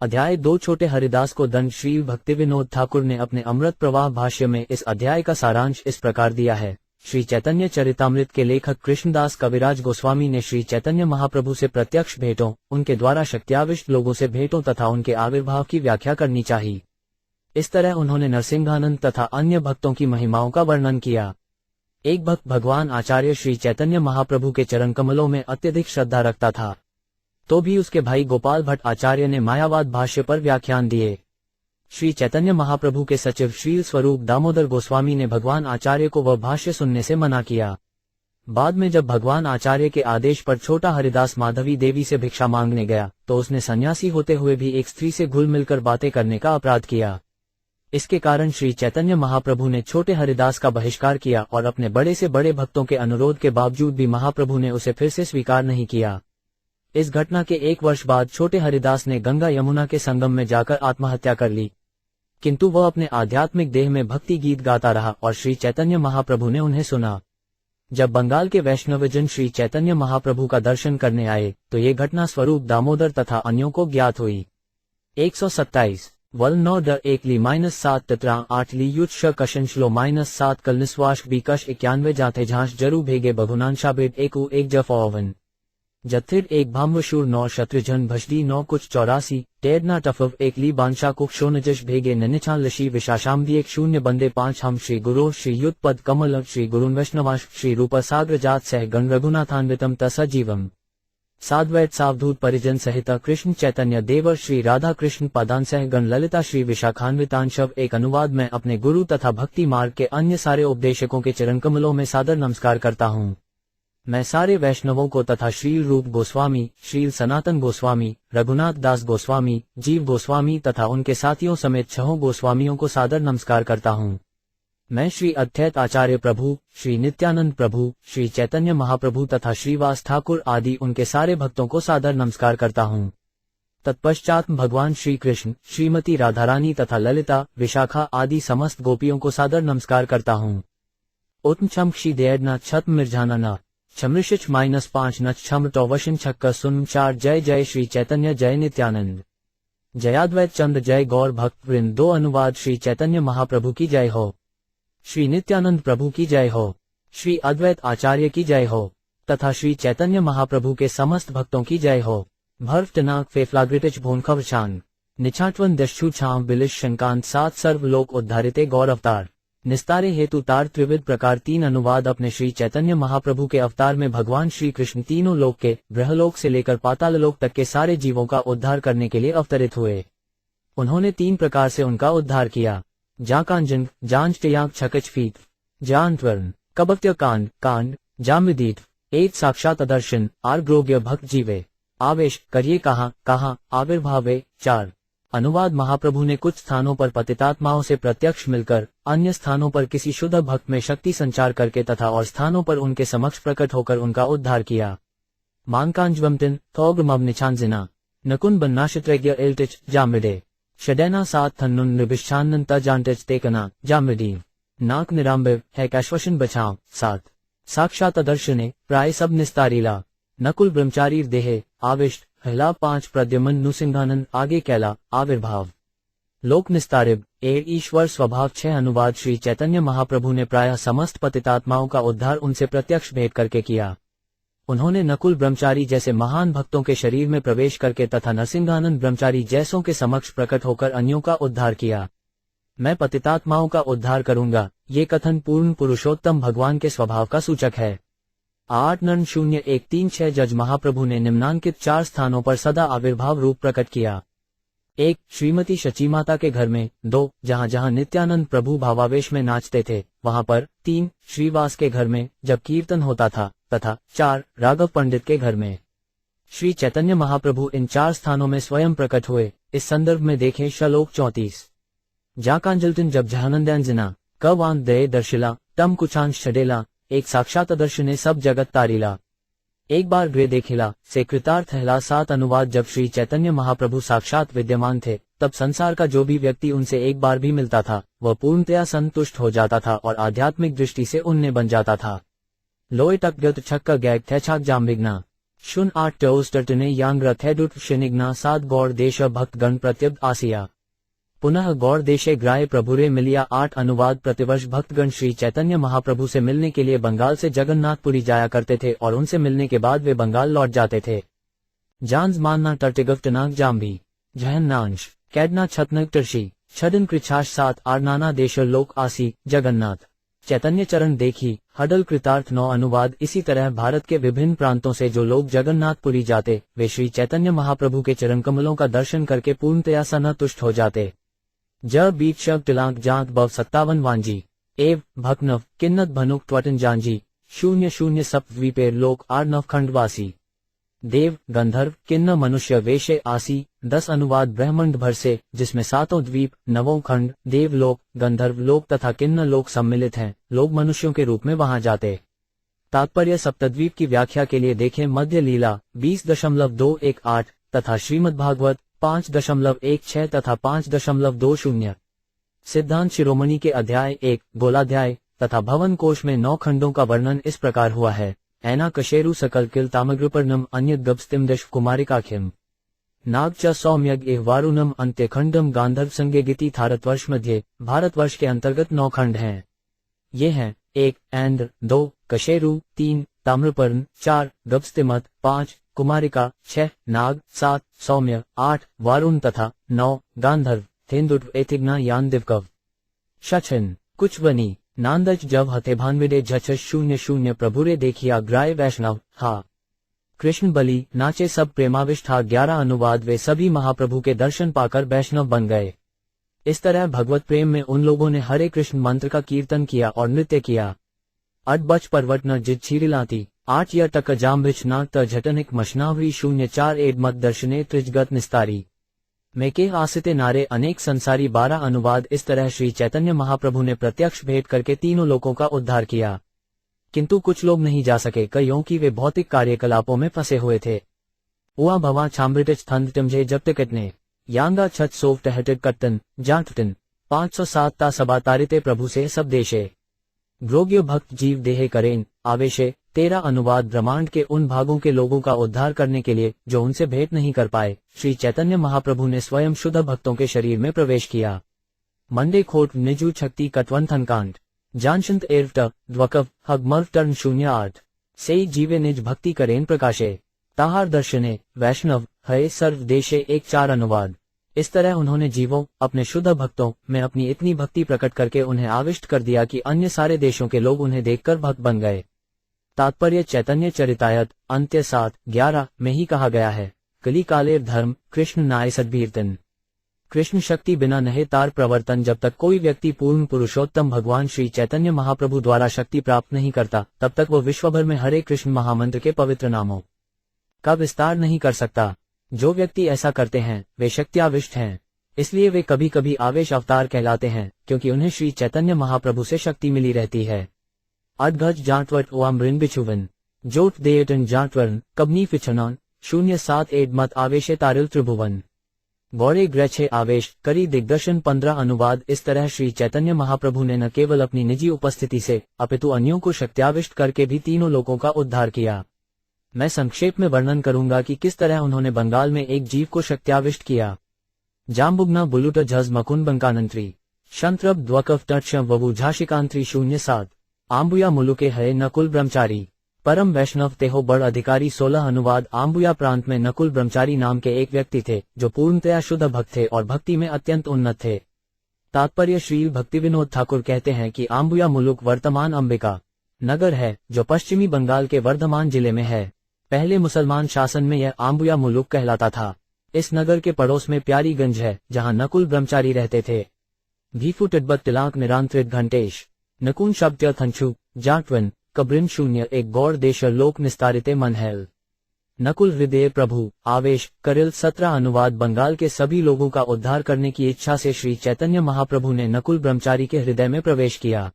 अध्याय 2 छोटे हरिदास को दंड। श्री भक्तिविनोद ठाकुर ने अपने अमृत प्रवाह भाष्य में इस अध्याय का सारांश इस प्रकार दिया है। श्री चैतन्य चरितामृत के लेखक कृष्णदास कविराज गोस्वामी ने श्री चैतन्य महाप्रभु से प्रत्यक्ष भेंटों, उनके द्वारा शक्त्याविष्ट लोगों से भेंटों तथा उनके आविर्भाव की व्याख्या करनी चाहिए। इस तरह उन्होंने नरसिंहानंद तथा अन्य भक्तों की महिमाओं का वर्णन किया। एक भक्त भगवान आचार्य श्री चैतन्य महाप्रभु के चरण कमलों में अत्यधिक श्रद्धा रखता था, तो भी उसके भाई गोपाल भट्ट आचार्य ने मायावाद भाष्य पर व्याख्यान दिए। श्री चैतन्य महाप्रभु के सचिव श्रील स्वरूप दामोदर गोस्वामी ने भगवान आचार्य को वह भाष्य सुनने से मना किया। बाद में जब भगवान आचार्य के आदेश पर छोटा हरिदास माधवी देवी से भिक्षा मांगने गया, तो उसने सन्यासी होते हुए भी एक स्त्री से घुल मिलकर बातें करने का अपराध किया। इसके कारण श्री चैतन्य महाप्रभु ने छोटे हरिदास का बहिष्कार किया और अपने बड़े से बड़े भक्तों के अनुरोध के बावजूद भी महाप्रभु ने उसे फिर से स्वीकार नहीं किया। इस घटना के 1 वर्ष बाद छोटे हरिदास ने गंगा यमुना के संगम में जाकर आत्महत्या कर ली, किंतु वह अपने आध्यात्मिक देह में भक्ति गीत गाता रहा और श्री चैतन्य महाप्रभु ने उन्हें सुना। जब बंगाल के वैष्णवजन श्री चैतन्य महाप्रभु का दर्शन करने आए, तो ये घटना स्वरूप दामोदर तथा अन्यों को ज्ञात हुई। 127 वल 9 ड 1 ली -7 तत्रा 8 ली युत श कशन श्लो -7 कल निस्वाश बीकश 91 जाते झांस जरू भेगे बघुनांशाबेट 1 ज फौवन जथिर 1 भाम्वशूर 9 शत्रुजन भषडी 9 कुछ 84 टेडना टफव 1 ली बांशा कुक शोनजश भेगे नन्यछान लशी विशाशामदी 1 0 बंदे 5 हम श्री गुरो श्री युत पद कमल श्री गुरुन वैष्णवाश श्री रूप साग्र जात सह गण रघुनाथान्वितम तसा जीवम साधवैत सावधूत परिजन सहित कृष्ण चैतन्य देवर श्री राधा कृष्ण पदान सह गण ललिता श्री विशाखान्वितांशव। एक अनुवाद में अपने गुरु तथा भक्ति मार्ग के अन्य सारे उपदेशकों के चरण कमलों में सादर नमस्कार करता हूँ। मैं सारे वैष्णवों को तथा श्रील रूप गोस्वामी, श्रील सनातन गोस्वामी, रघुनाथ दास गोस्वामी, जीव गोस्वामी तथा उनके साथियों समेत 6 गोस्वामियों को सादर नमस्कार करता हूँ। मैं श्री अद्वैत आचार्य प्रभु, श्री नित्यानंद प्रभु, श्री चैतन्य महाप्रभु तथा श्रीवास ठाकुर आदि उनके सारे भक्तों को सादर नमस्कार करता हूँ। तत्पश्चात भगवान श्री कृष्ण, श्रीमती राधारानी तथा ललिता, विशाखा आदि समस्त गोपियों को सादर नमस्कार करता हूँ। उत्म छम क्षी देयडना छत मिर्झाना छमृशिच -5 न छम टोवशन छक्का सुन 4 जय जय श्री चैतन्य जय नित्यानंद जयाद्वैत चंद्र जय गौर भक्त वृंद। 2 अनुवाद। श्री चैतन्य महाप्रभु की जय हो, श्री नित्यानंद प्रभु की जय हो, श्री अद्वैत आचार्य की जय हो तथा श्री चैतन्य महाप्रभु के समस्त भक्तों की जय हो। भर्व टनाक फेफलाग्रिटिच भोनखव छांग निछाटवन दशु छांव बिलिश शंकांत 7 सर्वलोक उद्धारिते गौर अवतार निस्तारे हेतु तार त्रिविध प्रकार। 3 अनुवाद। अपने श्री चैतन्य महाप्रभु के अवतार में भगवान श्री कृष्ण तीनों लोक के, ब्रह्मलोक से लेकर पाताल लोक तक के सारे जीवों का उद्धार करने के लिए अवतरित हुए। उन्होंने 3 प्रकार से उनका उद्धार किया। जाकांजन जांचटयांक छकचफीत जानत्वर्ण कबक्त्य कांड कांड जामविदीत 8 साक्षात दर्शन आर ग्रोग्य भक्त जीवे आवेश करिए कहाँ आविर्भावे 4 अनुवाद। महाप्रभु ने कुछ स्थानों पर पतितात्माओं से प्रत्यक्ष मिलकर, अन्य स्थानों पर किसी शुद्ध भक्त में शक्ति संचार करके तथा और स्थानों पर उनके समक्ष प्रकट होकर उनका उद्धार किया। मानकांजवमतिन थोग्रमव निछानजिना नकुन बन्नाशित्रज्ञ एल्टिच जामिडे षडैना 7 थन्नुन निबिश्चानन तजांटिच तेकना जामिडीव नाक निरांबिव है कैश्वशन बचाव 7 साक्षात दर्शने प्राय सब निस्तारीला नकुल ब्रह्मचारी देहे आविष्ट हला 5 प्रद्युमन नुसिंहानंद आगे कैला आविर्भाव लोक निस्तारिब 1 ईश्वर स्वभाव 6 अनुवाद। श्री चैतन्य महाप्रभु ने प्रायः समस्त पतितात्माओं का उद्धार उनसे प्रत्यक्ष भेंट करके किया। उन्होंने नकुल ब्रह्मचारी जैसे महान भक्तों के शरीर में प्रवेश करके तथा नरसिंहानंद ब्रह्मचारी जैसों के समक्ष प्रकट होकर अन्यों का उद्धार किया। मैं पतितात्माओं का उद्धार करूंगा, ये कथन पूर्ण पुरुषोत्तम भगवान के स्वभाव का सूचक है। 8-0-1-3-6 जज महाप्रभु ने निम्नांकित 4 स्थानों पर सदा आविर्भाव रूप प्रकट किया। 1 श्रीमती शचीमाता के घर में, 2 जहाँ जहाँ नित्यानंद प्रभु भावावेश में नाचते थे वहाँ पर, 3 श्रीवास के घर में जब कीर्तन होता था तथा 4 राघव पंडित के घर में। श्री चैतन्य महाप्रभु इन 4 स्थानों में स्वयं प्रकट हुए। इस संदर्भ में देखें श्लोक 34। जाकांजलटिन जब जहानंदयांजना कवान दये दर्शिला तम कुछांश छडेला 1 साक्षात दर्शने सब जगत तारीला 1 बार गृह देखिला से कृतार्थ हला 7 अनुवाद। जब श्री चैतन्य महाप्रभु साक्षात विद्यमान थे, तब संसार का जो भी व्यक्ति उनसे 1 बार भी मिलता था, वह पूर्णतया संतुष्ट हो जाता था और आध्यात्मिक दृष्टि से उन्ने बन जाता था। लोय टकगत छक्का गैग थैछाक जामविग्ना शुन 8 टर्टने यांग रथेडुट शिनिग्ना 7 गौड़ देश भक्त गण प्रत्यब्द आसिया। पुनः गौड़ देशे ग्राय प्रभुरे मिलिया 8 अनुवाद। प्रतिवर्ष भक्तगण श्री चैतन्य महाप्रभु से मिलने के लिए बंगाल से जगन्नाथपुरी जाया करते थे और उनसे मिलने के बाद वे बंगाल लौट जाते थे। जान्स मानना टर्टिगफ्टनाक जाम्बी जहन्नांश कैडना छतनक टर्शी छदन कृछाश 7 आरनाना देशर लोक आसी जगन्नाथ। चैतन्य चरण देखी हडल कृतार्थ 9 अनुवाद। इसी तरह भारत के विभिन्न प्रांतों से जो लोग जगन्नाथपुरी जाते वे श्री चैतन्य महाप्रभु के चरण कमलों का दर्शन करके पूर्णतया संतुष्ट हो जाते। ज बीट शव टिलांक जांत बव 57 वांजी एव भकनव किन्नत भनुक ट्वटन जानजी 00 सप्तद्वीपेर लोक आर्नव खंडवासी। देव गंधर्व किन्न मनुष्य वेशे आसी 10 अनुवाद। ब्रह्मांड भर से जिसमें 7 द्वीप 9 खंड देवलोक गंधर्व लोक तथा किन्न लोक सम्मिलित हैं, लोग मनुष्यों के रूप में वहां जाते। तात्पर्य सप्तद्वीप की व्याख्या के लिए देखें मध्य लीला 20.218 तथा श्रीमद् भागवत 5.16 तथा 5.20। सिद्धांत शिरोमणि के अध्याय 1 गोलाध्याय तथा भवन कोश में 9 खंडों का वर्णन इस प्रकार हुआ है। ऐना कशेरु सकल किल तामग्रपर्णम अन्य गब्स्तिम दश कुमारिकाख्यम नाग च सौम्यग एव वारुणम अंत्यखंडम गांधर्व संज्ञे गिति भारतवर्ष मध्य। भारतवर्ष के अंतर्गत 9 खंड हैं। ये हैं 1 ऐन्द्र 2 कशेरु 3 ताम्रपर्ण 4 गब्स्तिमत 5 कुमारिका 6 नाग 7 सौम्य 8 वारुण तथा 9 गांधर्व थेन्दुट एथिग्ना यान दिवकव शछन कुछ बनी नांदच जब हथे भानविडे झछस 00 प्रभुरे देखिया ग्राय वैष्णव हा कृष्ण बलि नाचे सब प्रेमाविष्ठा 11 अनुवाद। वे सभी महाप्रभु के दर्शन पाकर वैष्णव बन गए। इस तरह भगवत प्रेम में उन लोगों ने हरे कृष्ण मंत्र का कीर्तन किया और नृत्य किया। अडबच पर्वत न जित छीरिलाती 8 या टक जाम्भिच नाग त झटनिक मशनावरी 04 एडमत दर्शने त्रिजगत निस्तारी में के आसिते नारे अनेक संसारी 12 अनुवाद। इस तरह श्री चैतन्य महाप्रभु ने प्रत्यक्ष भेंट करके तीनों लोकों का उद्धार किया, किंतु कुछ लोग नहीं जा सके क्योंकि वे भौतिक कार्यकलापों में फंसे हुए थे। उआ भवा छाम्ब्रिटिच थंद टिमझे जब टिकटने यांगा छत सोव टहटिट कट्टन जाटटिन 507 ता सबा तारिते प्रभु से सब देशे भ्रोग्य भक्त जीव देहे करेन आवेशे 13 अनुवाद। ब्रह्मांड के उन भागों के लोगों का उद्धार करने के लिए जो उनसे भेंट नहीं कर पाए, श्री चैतन्य महाप्रभु ने स्वयं शुद्ध भक्तों के शरीर में प्रवेश किया। मंडे खोट निजू छक्ति कटवन थनकांड जानशंत एर्वट द्वकव हगमर्व टर्न 08 से जीवे निज भक्ति करेन प्रकाशे ताहार दर्शने वैष्णव हये सर्व देशे 1-4 अनुवाद। इस तरह उन्होंने जीवों अपने शुद्ध भक्तों में अपनी इतनी भक्ति प्रकट करके उन्हें आविष्ट कर दिया कि अन्य सारे देशों के लोग उन्हें देखकर भक्त बन गए। तात्पर्य चैतन्य चरितायत अंत्य 7-11 में ही कहा गया है। कली कालेर धर्म कृष्ण नाय सद्भीर्तन कृष्ण शक्ति बिना नहे तार प्रवर्तन। जब तक कोई व्यक्ति पूर्ण पुरुषोत्तम भगवान श्री चैतन्य महाप्रभु द्वारा शक्ति प्राप्त नहीं करता, तब तक वो विश्वभर में हरे कृष्ण महामंत्र के पवित्र नामों का विस्तार नहीं कर सकता। जो व्यक्ति ऐसा करते हैं वे शक्त्याविष्ट हैं, इसलिए वे कभी कभी आवेश अवतार कहलाते हैं, क्योंकि उन्हें श्री चैतन्य महाप्रभु से शक्ति मिली रहती है। अडगज जाटवट ओम मृन बिछुवन जोट देयटन जाटवरन कबनी फिछनान 07 एडमत आवेशे तारिल त्रिभुवन गौरे ग्रछे आवेश करी दिग्दर्शन 15 अनुवाद। इस तरह श्री चैतन्य महाप्रभु ने न केवल अपनी निजी उपस्थिति से अपितु अन्यों को शक्त्याविष्ट करके भी तीनों लोकों का उद्धार किया। मैं संक्षेप में वर्णन करूंगा कि किस तरह उन्होंने बंगाल में एक जीव को शक्त्याविष्ट किया। जाम्बुगना बुलुट झज मकुन बंकानंत्री शंत्रब द्वकफ टक्ष ववु झाशिकांत्री 07 आम्बुया मुलुके है नकुल ब्रह्मचारी परम वैष्णव तेहो बड़ अधिकारी 16 अनुवाद। आम्बुया प्रांत में नकुल ब्रह्मचारी नाम के एक व्यक्ति थे जो पूर्णतया शुद्ध भक्त थे और भक्ति में अत्यंत उन्नत थे। तात्पर्य श्री भक्तिविनोद ठाकुर कहते हैं कि आम्बुया मुलुक वर्तमान अंबिका नगर है जो पश्चिमी बंगाल के वर्धमान जिले में है। पहले मुसलमान शासन में यह आम्बुया मुलुक कहलाता था। इस नगर के पड़ोस में प्यारीगंज है जहां नकुल ब्रह्मचारी रहते थे। भीफू टिब्बत तिलाक निरांतरित घंटेश नकुन शब्द थंचु जाटवन कब्रिन 01 गौड़ देशर लोक निस्तारिते मनहेल नकुल हृदय प्रभु आवेश करिल 17 अनुवाद। बंगाल के सभी लोगों का उद्धार करने की इच्छा से श्री चैतन्य महाप्रभु ने नकुल ब्रह्मचारी के हृदय में प्रवेश किया।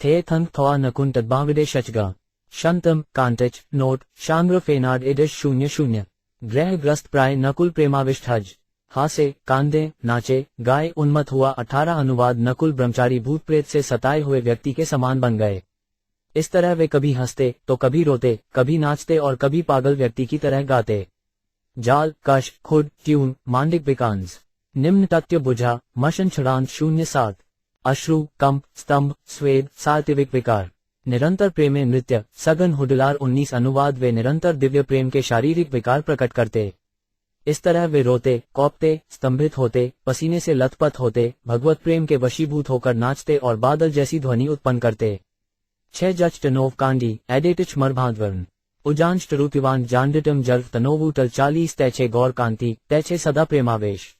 थे थंक थवा नकुन तद्भाविदे शचगा शंतम कांटच नोट शांग्र फेनाड एडश 00 ग्रहग्रस्त प्राय नकुल प्रेमाविष्ट हज हासे कांदे नाचे गाय उन्मत्त हुआ। 18 अनुवाद। नकुल ब्रह्मचारी भूत प्रेत से सताए हुए व्यक्ति के समान बन गए। इस तरह वे कभी हंसते तो कभी रोते, कभी नाचते और कभी पागल व्यक्ति की तरह गाते। जाल, कश, खुद, ट्यून, मांडिक विकांस, निम्न तथ्य बुझा, मशन छड़ांत 07, अश्रु, कंप, स्तंभ, स्वेद, सात्विक विकार, निरंतर प्रेमे नृत्य, सघन हुडलार 19 अनुवाद वे निरंतर दिव्य प्रेम के शारीरिक विकार प्रकट करते। इस तरह वे रोते, कौपते, स्तंभित होते, पसीने से लथपथ होते, भगवत प्रेम के वशीभूत होकर नाचते और बादल जैसी ध्वनि उत्पन्न करते। 6 जच टनोव कांडी, एडेटिच मरभांधवर्ण, उजांश टरुतिवान जांडिटम जर्व तनोवूटल 40 तैछे गौर कांति, तैछे सदा प्रेमावेश,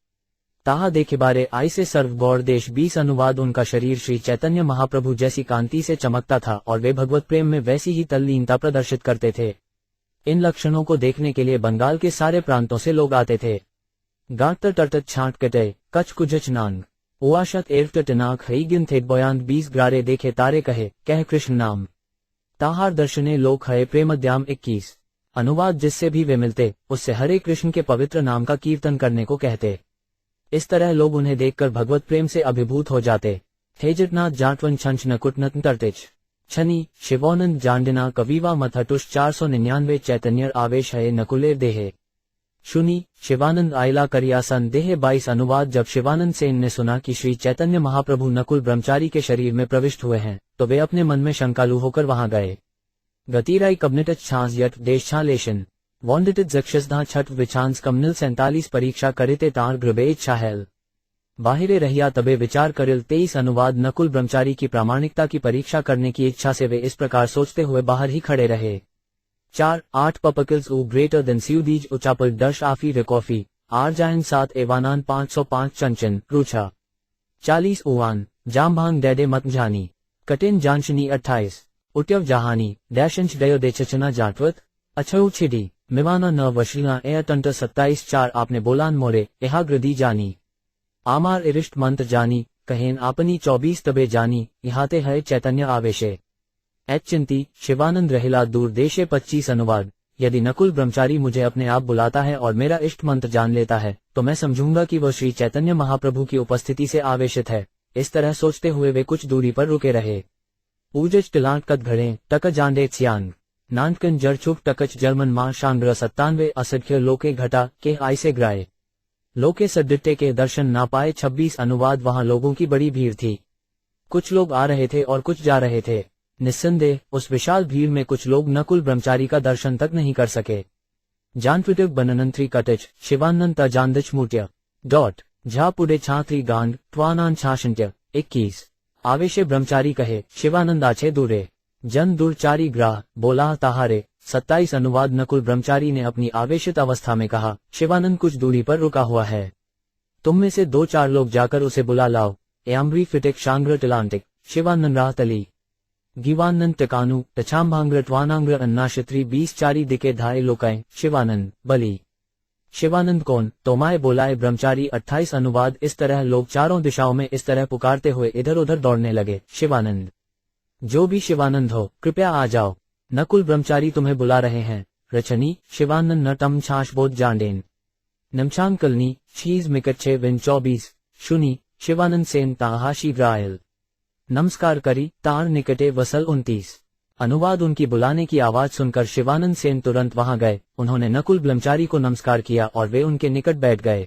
ताहा देखे बारे आई से सर्व गौर देश 20 अनुवाद उनका शरीर श्री चैतन्य महाप्रभु जैसी कांति से चमकता था और वे भगवत प्रेम में वैसी ही तल्लीनता प्रदर्शित करते थे। इन लक्षणों को देखने के लिए बंगाल के सारे प्रांतों से लोग आते थे। गातर टर्टत छांट कटे, कच कुजच नांग, उआशत एर्टनाक हई गिन थे बयान 20 ग्रारे देखे तारे कहे, कह कृष्ण नाम, ताहार दर्शने लोक हये प्रेमद्याम 21, अनुवाद जिससे भी वे मिलते, उससे हरे कृष्ण के पवित्र नाम का कीर्तन करने को कहते। इस तरह लोग उन्हें देखकर भगवत प्रेम से अभिभूत हो जाते। थेजटनाथ जाटवन छंच नकुटनत टर्टिच, छनी, शिवानंद जांडिना कविवा मथटुष 499 चैतन्य आवेश है नकुलेर देहे, शुनी, शिवानंद आयला करियासन देहे 22 अनुवाद जब शिवानंद सेन ने सुना कि श्री चैतन्य महाप्रभु नकुल ब्रह्मचारी के शरीर में प्रविष्ट हुए हैं, तो वे अपने मन में शंकालु होकर वहां गए। गतिराई कबनिटच छांस यट देशछालेशन, वॉन्डिटित जक्षसधा छठ विछांस कमनिल 47 परीक्षा करिते तार ग्रबेज छाहेल, बाहिरे रहिया तबे विचार करिल 23 अनुवाद नकुल ब्रह्मचारी की प्रामाणिकता की परीक्षा करने की इच्छा से वे इस प्रकार सोचते हुए बाहर ही खड़े रहे। 4-8 पपकिल्स उ ग्रेटर देन स्यूदीज उचापल दर्श आफी रिकॉफी, आर जाइन 7 एवानान 505 चंचन, रूछा 40 उवान, जामभांग डैडे मतजानी, कटिन जानशनी 28, उट्यव जहानी, डैशंश डयो देचचना जाटवत, अछऊ छिडी, मिवाना न वशीना ए तंट 27-4 आपने बोलान मोरे, एहा ग्रदी जानी, आमार इरिष्ट मंत्र जानी, कहेन आपनी 24 तबे जानी, यहाते है चैतन्य आवेशे। एच चिंती, शिवानंद रहिला दूर देशे 25 अनुवाद, यदि नकुल ब्रह्मचारी मुझे अपने आप बुलाता है और मेरा इष्ट मंत्र जान लेता है, तो मैं समझूंगा कि वह श्री चैतन्य महाप्रभु की उपस्थिति से आवेशित है। इस तरह सोचते हुए वे कुछ दूरी पर रुके रहे। ऊजच टिलांट कद घड़े, टक जांडे छियांग, नानकन जरछुक टकच जर्मन मां शांग्र 97 असख्य लोके घटा के आई से ग्राए, लोके सड्डिट्टे के दर्शन ना पाए 26 अनुवाद वहां लोगों की बड़ी भीड़ थी। कुछ लोग आ रहे थे और कुछ जा रहे थे। निस्संदेह उस विशाल भीड़ में कुछ लोग नकुल ब्रह्मचारी का दर्शन तक नहीं कर सके। जानफिटक बननंत्री कटच, शिवानंत जानदच मूट्य, झा पुडे छात्री गांड, ट्वानान छाशंत्य, 21, आवेशे ब्रह्मचारी कहे, शिवानंद आछे दूरे, जन दूरचारी ग्राह, बोला ताहारे, 27 अनुवाद नकुल ब्रह्मचारी ने अपनी आवेशित अवस्था में कहा, शिवानंद कुछ दूरी पर रुका हुआ है, तुम में से 2-4 लोग जाकर उसे बुला लाओ। एम्ब्री फिटिक शांग्र टिलांटिक, शिवानंद राह तली, गिवानंद टकानु, टछाम्भांग्र ट्वानांग्र अन्नाशत्री 20-4 दिके धाए लोकाएं, शिवानंद, बली, शिवानंद कौन, तोमाए बोलाए ब्रह्मचारी 28 अनुवाद इस तरह लोग चारों दिशाओं में इस तरह पुकारते हुए इधर उधर दौड़ने लगे, शिवानंद, जो भी शिवानंद हो, कृपया आ जाओ, नकुल ब्रह्मचारी तुम्हें बुला रहे हैं। रचनी, शिवानंद न टम छाश बोध जांडेन, नमचांग कलनी, छीज मिकच्छे विन 24, शुनी, शिवानंद सेन ताहाशी ग्रायल, नमस्कार करी, तार निकटे वसल 29। अनुवाद उनकी बुलाने की आवाज सुनकर शिवानंद सेन तुरंत वहां गए, उन्होंने नकुल ब्रह्मचारी को नमस्कार किया और वे उनके निकट बैठ गए।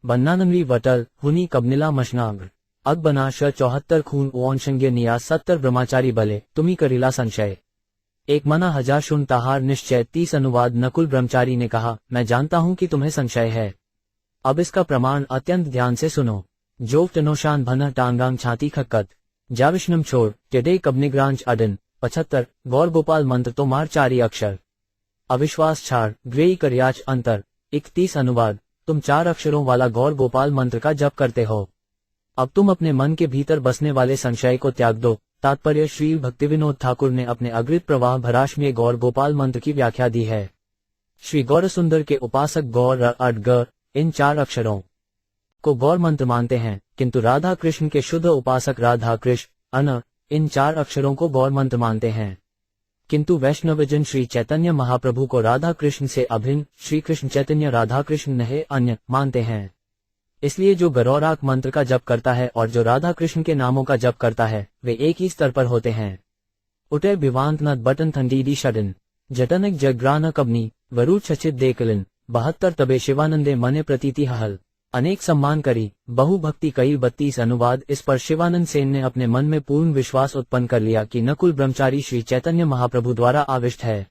बन्नानंवी वटल, हुनी कबनिला मशनाग्र, अग बनाश 74 खून ओंशंग्य नियास 70 ब्रह्मचारी बले, तुम्ही करिला संशय, एक मना 1000 शून्य ताहार निश्चय 30 अनुवाद नकुल ब्रह्मचारी ने कहा, मैं जानता हूं कि तुम्हें संशय है, अब इसका प्रमाण अत्यंत ध्यान से सुनो। जो टनोशान भन टांगांग छाती खक्कत, जाविष्णम छोड़, टेडे कबनिग्रांच अडन, 75 गौर गोपाल मंत्र तो मार 4 अक्षर, अविश्वास छाड़, ग्रेई करियाच अंतर, 31 अनुवाद, तुम 4 अक्षरों वाला गौर गोपाल मंत्र का जप करते हो, अब तुम अपने मन के भीतर बसने वाले संशय को त्याग दो। तात्पर्य श्री भक्तिविनोद ठाकुर ने अपने अग्रित प्रवाह भराशमीय गौर गोपाल मंत्र की व्याख्या दी है। श्री गौरसुंदर के उपासक गौर अडगर इन 4 अक्षरों को गौर मंत्र मानते हैं, किंतु राधा कृष्ण के शुद्ध उपासक राधा कृष्ण अन इन 4 अक्षरों को गौर मंत्र मानते हैं। किंतु वैष्णवजन श्री चैतन्य महाप्रभु को राधा कृष्ण से अभिन्न श्री कृष्ण चैतन्य राधा कृष्ण नहीं अन्य मानते हैं। इसलिए जो गौराक मंत्र का जप करता है और जो राधा कृष्ण के नामों का जप करता है, वे एक ही स्तर पर होते हैं। उटे भिवांत नद बटन थंडीडी षडन जटनक जग्रान कबनी वरु छचित देखलिन 72 तबे शिवानंदे मने प्रतीति हल अनेक सम्मान करी बहु भक्ति कई 32 अनुवाद। इस पर शिवानंद सेन ने अपने मन में पूर्ण विश्वास उत्पन्न कर लिया कि नकुल ब्रह्मचारी श्री चैतन्य महाप्रभु द्वारा आविष्ट है।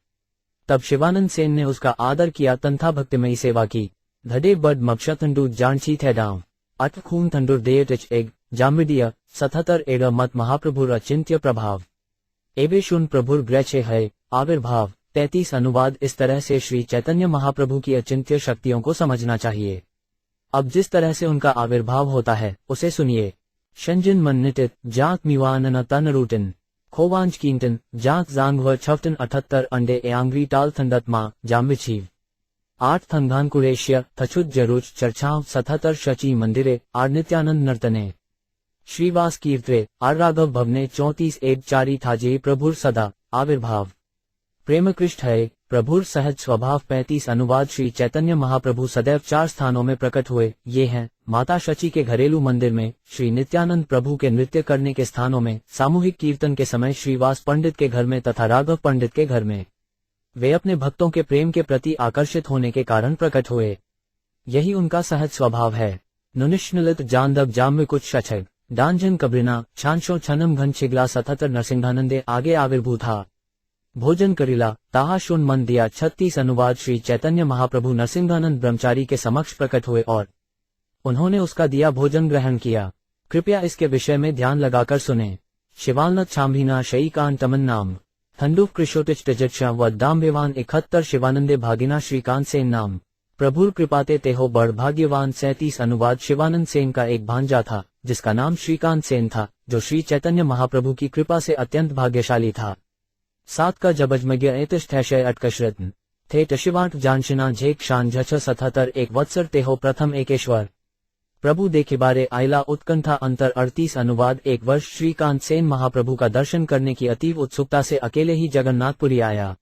तब शिवानंद सेन ने उसका आदर किया तथा भक्तिमयी सेवा की। धडे बड मक्षा तंडू जानची थे डाव अट खून तंडुर दे टच एग जामिडिया 77 एड मत महाप्रभुर अचिंत्य प्रभाव एवे शून प्रभुर ग्रचे है आविर्भाव 33 अनुवाद। इस तरह से श्री चैतन्य महाप्रभु की अचिंत्य शक्तियों को समझना चाहिए। अब जिस तरह से उनका आविर्भाव होता है उसे सुनिए। शंजन मन्निटित जाक मिवानन तन रूटन खोवांज कींटन जाक जांगव छफ्टन 78 अंडे एंग्री टाल थंडतमा जामिछीव 8 थंगान कुरेशिया थछुत जरूच चर्चाव 77 शची मंदिरे आर नित्यानंद नर्तने श्रीवास कीर्तरे आर राघव भवने 34 एड चारी थाजे प्रभुर सदा आविर्भाव प्रेमकृष्ट है प्रभुर सहज स्वभाव 35 अनुवाद। श्री चैतन्य महाप्रभु सदैव 4 स्थानों में प्रकट हुए। ये हैं माता शची के घरेलू मंदिर में, श्री नित्यानंद प्रभु के नृत्य करने के स्थानों में, सामूहिक कीर्तन के समय श्रीवास पंडित के घर में तथा राघव पंडित के घर में। वे अपने भक्तों के प्रेम के प्रति आकर्षित होने के कारण प्रकट हुए। यही उनका सहज स्वभाव है। नुनिष्णलित जांदब जाम्य कुछ शछग डांजन कब्रिना छांशो छनम घन छिगला 77 नरसिंहानंदे आगे आविर्भूता भोजन करिला ताहा शुन मन दिया 36 अनुवाद। श्री चैतन्य महाप्रभु नरसिंहानंद ब्रह्मचारी के समक्ष प्रकट हुए और उन्होंने उसका दिया भोजन ग्रहण किया। कृपया इसके विषय में ध्यान लगाकर सुने। शिवालनत छाम्भीना शई कान तमन नाम थंडुफ कृषोटिच तजक्षा व दाम्बेवान 71 शिवानंदे भागिना श्रीकांत सेन नाम प्रभुर कृपाते तेहो बड़ भाग्यवान 37 अनुवाद। शिवानंद सेन का एक भांजा था जिसका नाम श्रीकांत सेन था, जो श्री चैतन्य महाप्रभु की कृपा से अत्यंत भाग्यशाली था। 7 का जबजमज्ञ एतिष्ठैशय अटकशरत्न थे टशिवाट जानशिना झेक शान झछ 77 एक वत्सर तेहो प्रथम एकेश्वर प्रभु देखे बारे आयला उत्कंठा अंतर 38 अनुवाद। एक वर्ष श्रीकांत सेन महाप्रभु का दर्शन करने की अतीव उत्सुकता से अकेले ही जगन्नाथपुरी आया।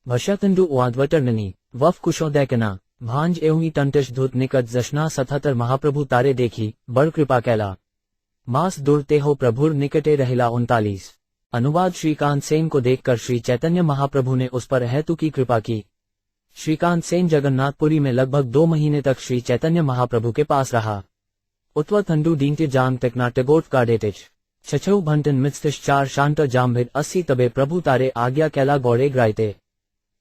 भष्यतंडु वाद्वटर्ननी वफ कुशोदैकना भांज एवं टंटश धुत निकट जशना 77 महाप्रभु तारे देखी बड़ कृपा कैला मास दूर तेहो प्रभुर निकटे रहिला 39 अनुवाद। श्रीकांत सेन को देखकर श्री चैतन्य महाप्रभु ने उस पर हेतु की कृपा की। श्रीकांत सेन जगन्नाथपुरी में लगभग 2 महीने तक श्री चैतन्य महाप्रभु के पास रहा। उत्वर थंडू डींटे जांग टेक्नाटगोट काडेटिच छछऊ भंटन मित्स्तिश 4 शांत जाम्भिर 80 तबे प्रभु तारे आज्ञा कैला गौड़े ग्राइते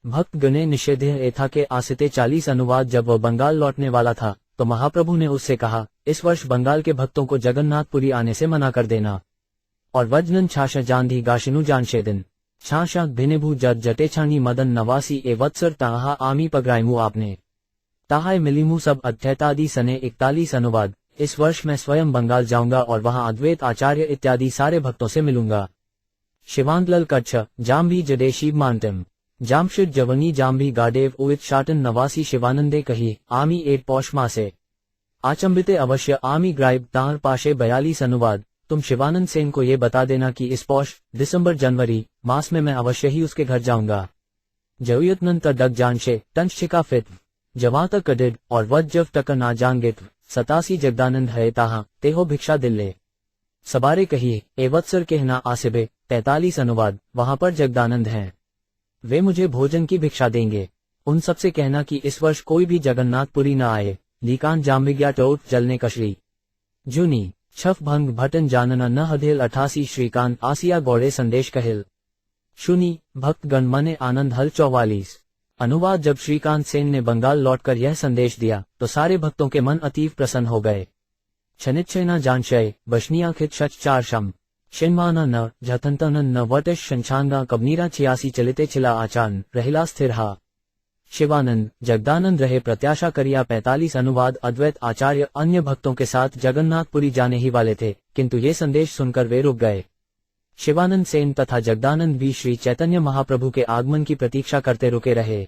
भक्त गणे निषेध्य एथा के आसिते 40 अनुवाद। जब वह बंगाल लौटने वाला था तो महाप्रभु ने उससे कहा, इस वर्ष बंगाल के भक्तों को जगन्नाथपुरी आने से मना कर देना। और वजनन छाशा जानधी गाशिनु जानशेदिन छाशा भिनेभू जट जटेछानी मदन नवासी ए वत्सर ताहा आमी पगराइमू आपने ताहाय मिलीमू सब अध्यतादि सने 41 अनुवाद। इस वर्ष मैं स्वयं बंगाल जाऊंगा और वहां अद्वैत आचार्य इत्यादि सारे भक्तों से मिलूंगा। शिवांगलल कच्छ जाम्भी जडे शिव मानटम जामशिद जवनी जाम्भी गाडेव उवित शाटन नवासी शिवानंदे कही आमी 8 पौष मासे आचंबिते अवश्य आमी ग्राइब तार पाशे 42 अनुवाद। तुम शिवानंद सेन को ये बता देना कि इस पौष दिसंबर जनवरी मास में मैं अवश्य ही उसके घर जाऊंगा। जवियतनंत डग जानशे तंशिका फित जवात कडिड और वज्जव टक ना जांगित 87 जगदानंद है ताहा तेहो भिक्षा दिल्ले सबारे कहिए ए वत्सर कहना आसिबे 43 अनुवाद। वहां पर जगदानंद हैं, वे मुझे भोजन की भिक्षा देंगे। उन सबसे कहना कि इस वर्ष कोई भी जगन्नाथपुरी न आए। लीकान जाम्बिग्या टोट जलने कशरी जूनी छफ भंग भटन जानना न हधेल 88 श्रीकांत आसिया गौड़े संदेश कहिल शुनी भक्तगण मने आनंद हल 44 अनुवाद। जब श्रीकांत सेन ने बंगाल लौटकर यह संदेश दिया तो सारे भक्तों के मन अतीव प्रसन्न हो गए। छनिच्छना जानशय बशनिया खित शच 4 शम शिन्माना न झतंतन न वटश शंछांगा कबनीरा 86 चलिते छिला आचान रहिला स्थिरहा शिवानंद जगदानंद रहे प्रत्याशा करिया 45 अनुवाद। अद्वैत आचार्य अन्य भक्तों के साथ जगन्नाथपुरी जाने ही वाले थे, किंतु ये संदेश सुनकर वे रुक गए। शिवानंद सेन तथा जगदानंद भी श्री चैतन्य महाप्रभु के आगमन की प्रतीक्षा करते रुके रहे।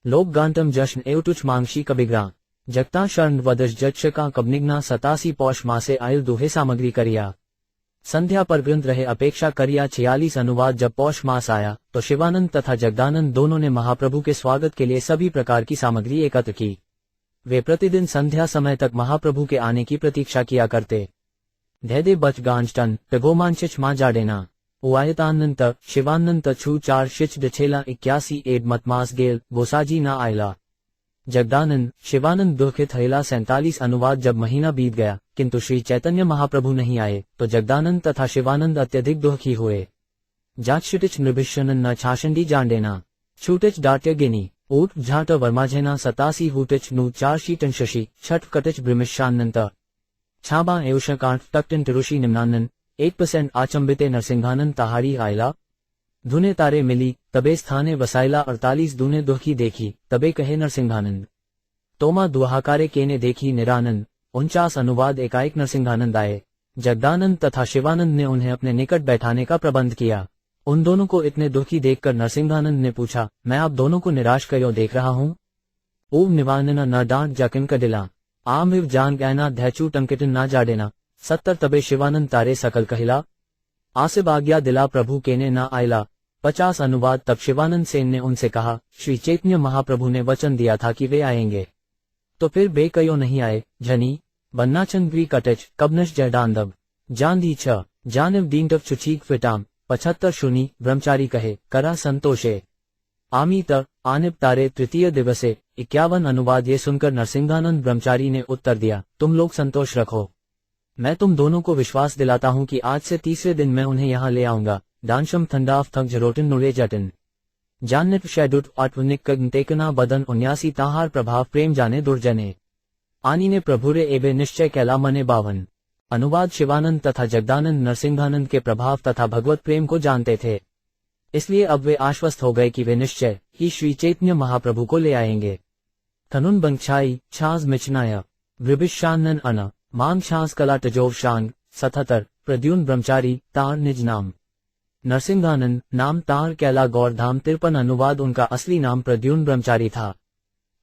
लोक गांटम जश्न एवटुच मांगशी कबिग्रा जगता शरण वदश जक्षका कबनिग्ना 87 पौष मासे आयल दुहे सामग्री करिया संध्या पर वृंद रहे अपेक्षा करिया 46 अनुवाद। जब पौष मास आया तो शिवानंद तथा जगदानंद दोनों ने महाप्रभु के स्वागत के लिए सभी प्रकार की सामग्री एकत्र की। वे प्रतिदिन संध्या समय तक महाप्रभु के आने की प्रतीक्षा किया करते। धैदे बच गांजटन टगोमांचिच मां जाडेना उवायतानंत शिवानंत छू 4 शिच डछेला 81 एड मतमास गेल गोसाजी ना आयला। जगदानंद शिवानंद दुखित थैला 47 अनुवाद। जब महीना बीत गया किंतु श्री चैतन्य महाप्रभु नहीं आए तो जगदानंद तथा शिवानंद अत्यधिक दुखी हुए। जाक्षिटिच नृभिषणन न छाशंडी जांडेना छूटिच डाट्य गिनी ऊट झाट वर्माझेना 87 हुटिच नु 4 शीटन शशि छठ कटिच ब्रिमिशानंत छाबा एवशकांठ तक्टन टिरुषि निम्नानन 8% आचंबिते नरसिंहानंद तहाड़ी आयला। धुने तारे मिली तबे स्थाने वसाइला 48 दूने दुखी देखी तबे कहे नरसिंहानंद। तोमा दुहाकारे केने देखी निरानंद 49 अनुवाद। एकाएक नरसिंहानंद आए। जगदानंद तथा शिवानंद ने उन्हें अपने निकट बैठाने का प्रबंध किया। उन दोनों को इतने दुखी देखकर नरसिंहानंद ने पूछा, मैं आप दोनों को निराश क्यों देख रहा हूँ? ऊब निवानना न डांट जकिन कडिला आमिव जान गैना धैचू टंकिटन ना जाडेना 70 तबे शिवानंद तारे सकल कहिला आसिब आज्ञा दिला प्रभु केने ना आयला। 50 अनुवाद। तब शिवानंद सेन ने उनसे कहा, श्री चैतन्य महाप्रभु ने वचन दिया था कि वे आएंगे, तो फिर बे क्यों नहीं आए? झनी बन्नाचन ग्री कटच कबनश जयडांदब जांदी छ जानिव दीनटव चुचीक फिटाम 75 शुनी ब्रह्मचारी कहे करा संतोषे आमी त आनिब तारे तृतीय दिवसे 51 अनुवाद। ये सुनकर नरसिंहानंद ब्रह्मचारी ने उत्तर दिया, तुम लोग संतोष रखो, मैं तुम दोनों को विश्वास दिलाता हूँ कि आज से तीसरे दिन मैं उन्हें यहाँ ले आऊंगा। दानशम थंडाफ थक जरोटिन नुरे जटिन जाननित शैडुट आत्मनिक तेकना बदन 79 ताहार प्रभाव प्रेम जाने दुर्जने आनी ने प्रभुरे एबे निश्चय कैला मने 52 अनुवाद। शिवानंद तथा जगदानंद नरसिंहानंद के प्रभाव तथा भगवत प्रेम को जानते थे, इसलिए अब वे आश्वस्त हो गए कि वे निश्चय ही श्री चैतन्य महाप्रभु को ले आएंगे। थनुन बंगछाई छाज मिचनाया वृभिशानन अना मांग छाज कला टजोव शांग 77 प्रद्युन ब्रह्मचारी तार निज नाम। नरसिंहानंद नाम तार कैला गौरधाम 53 अनुवाद। उनका असली नाम प्रद्युन ब्रह्मचारी था।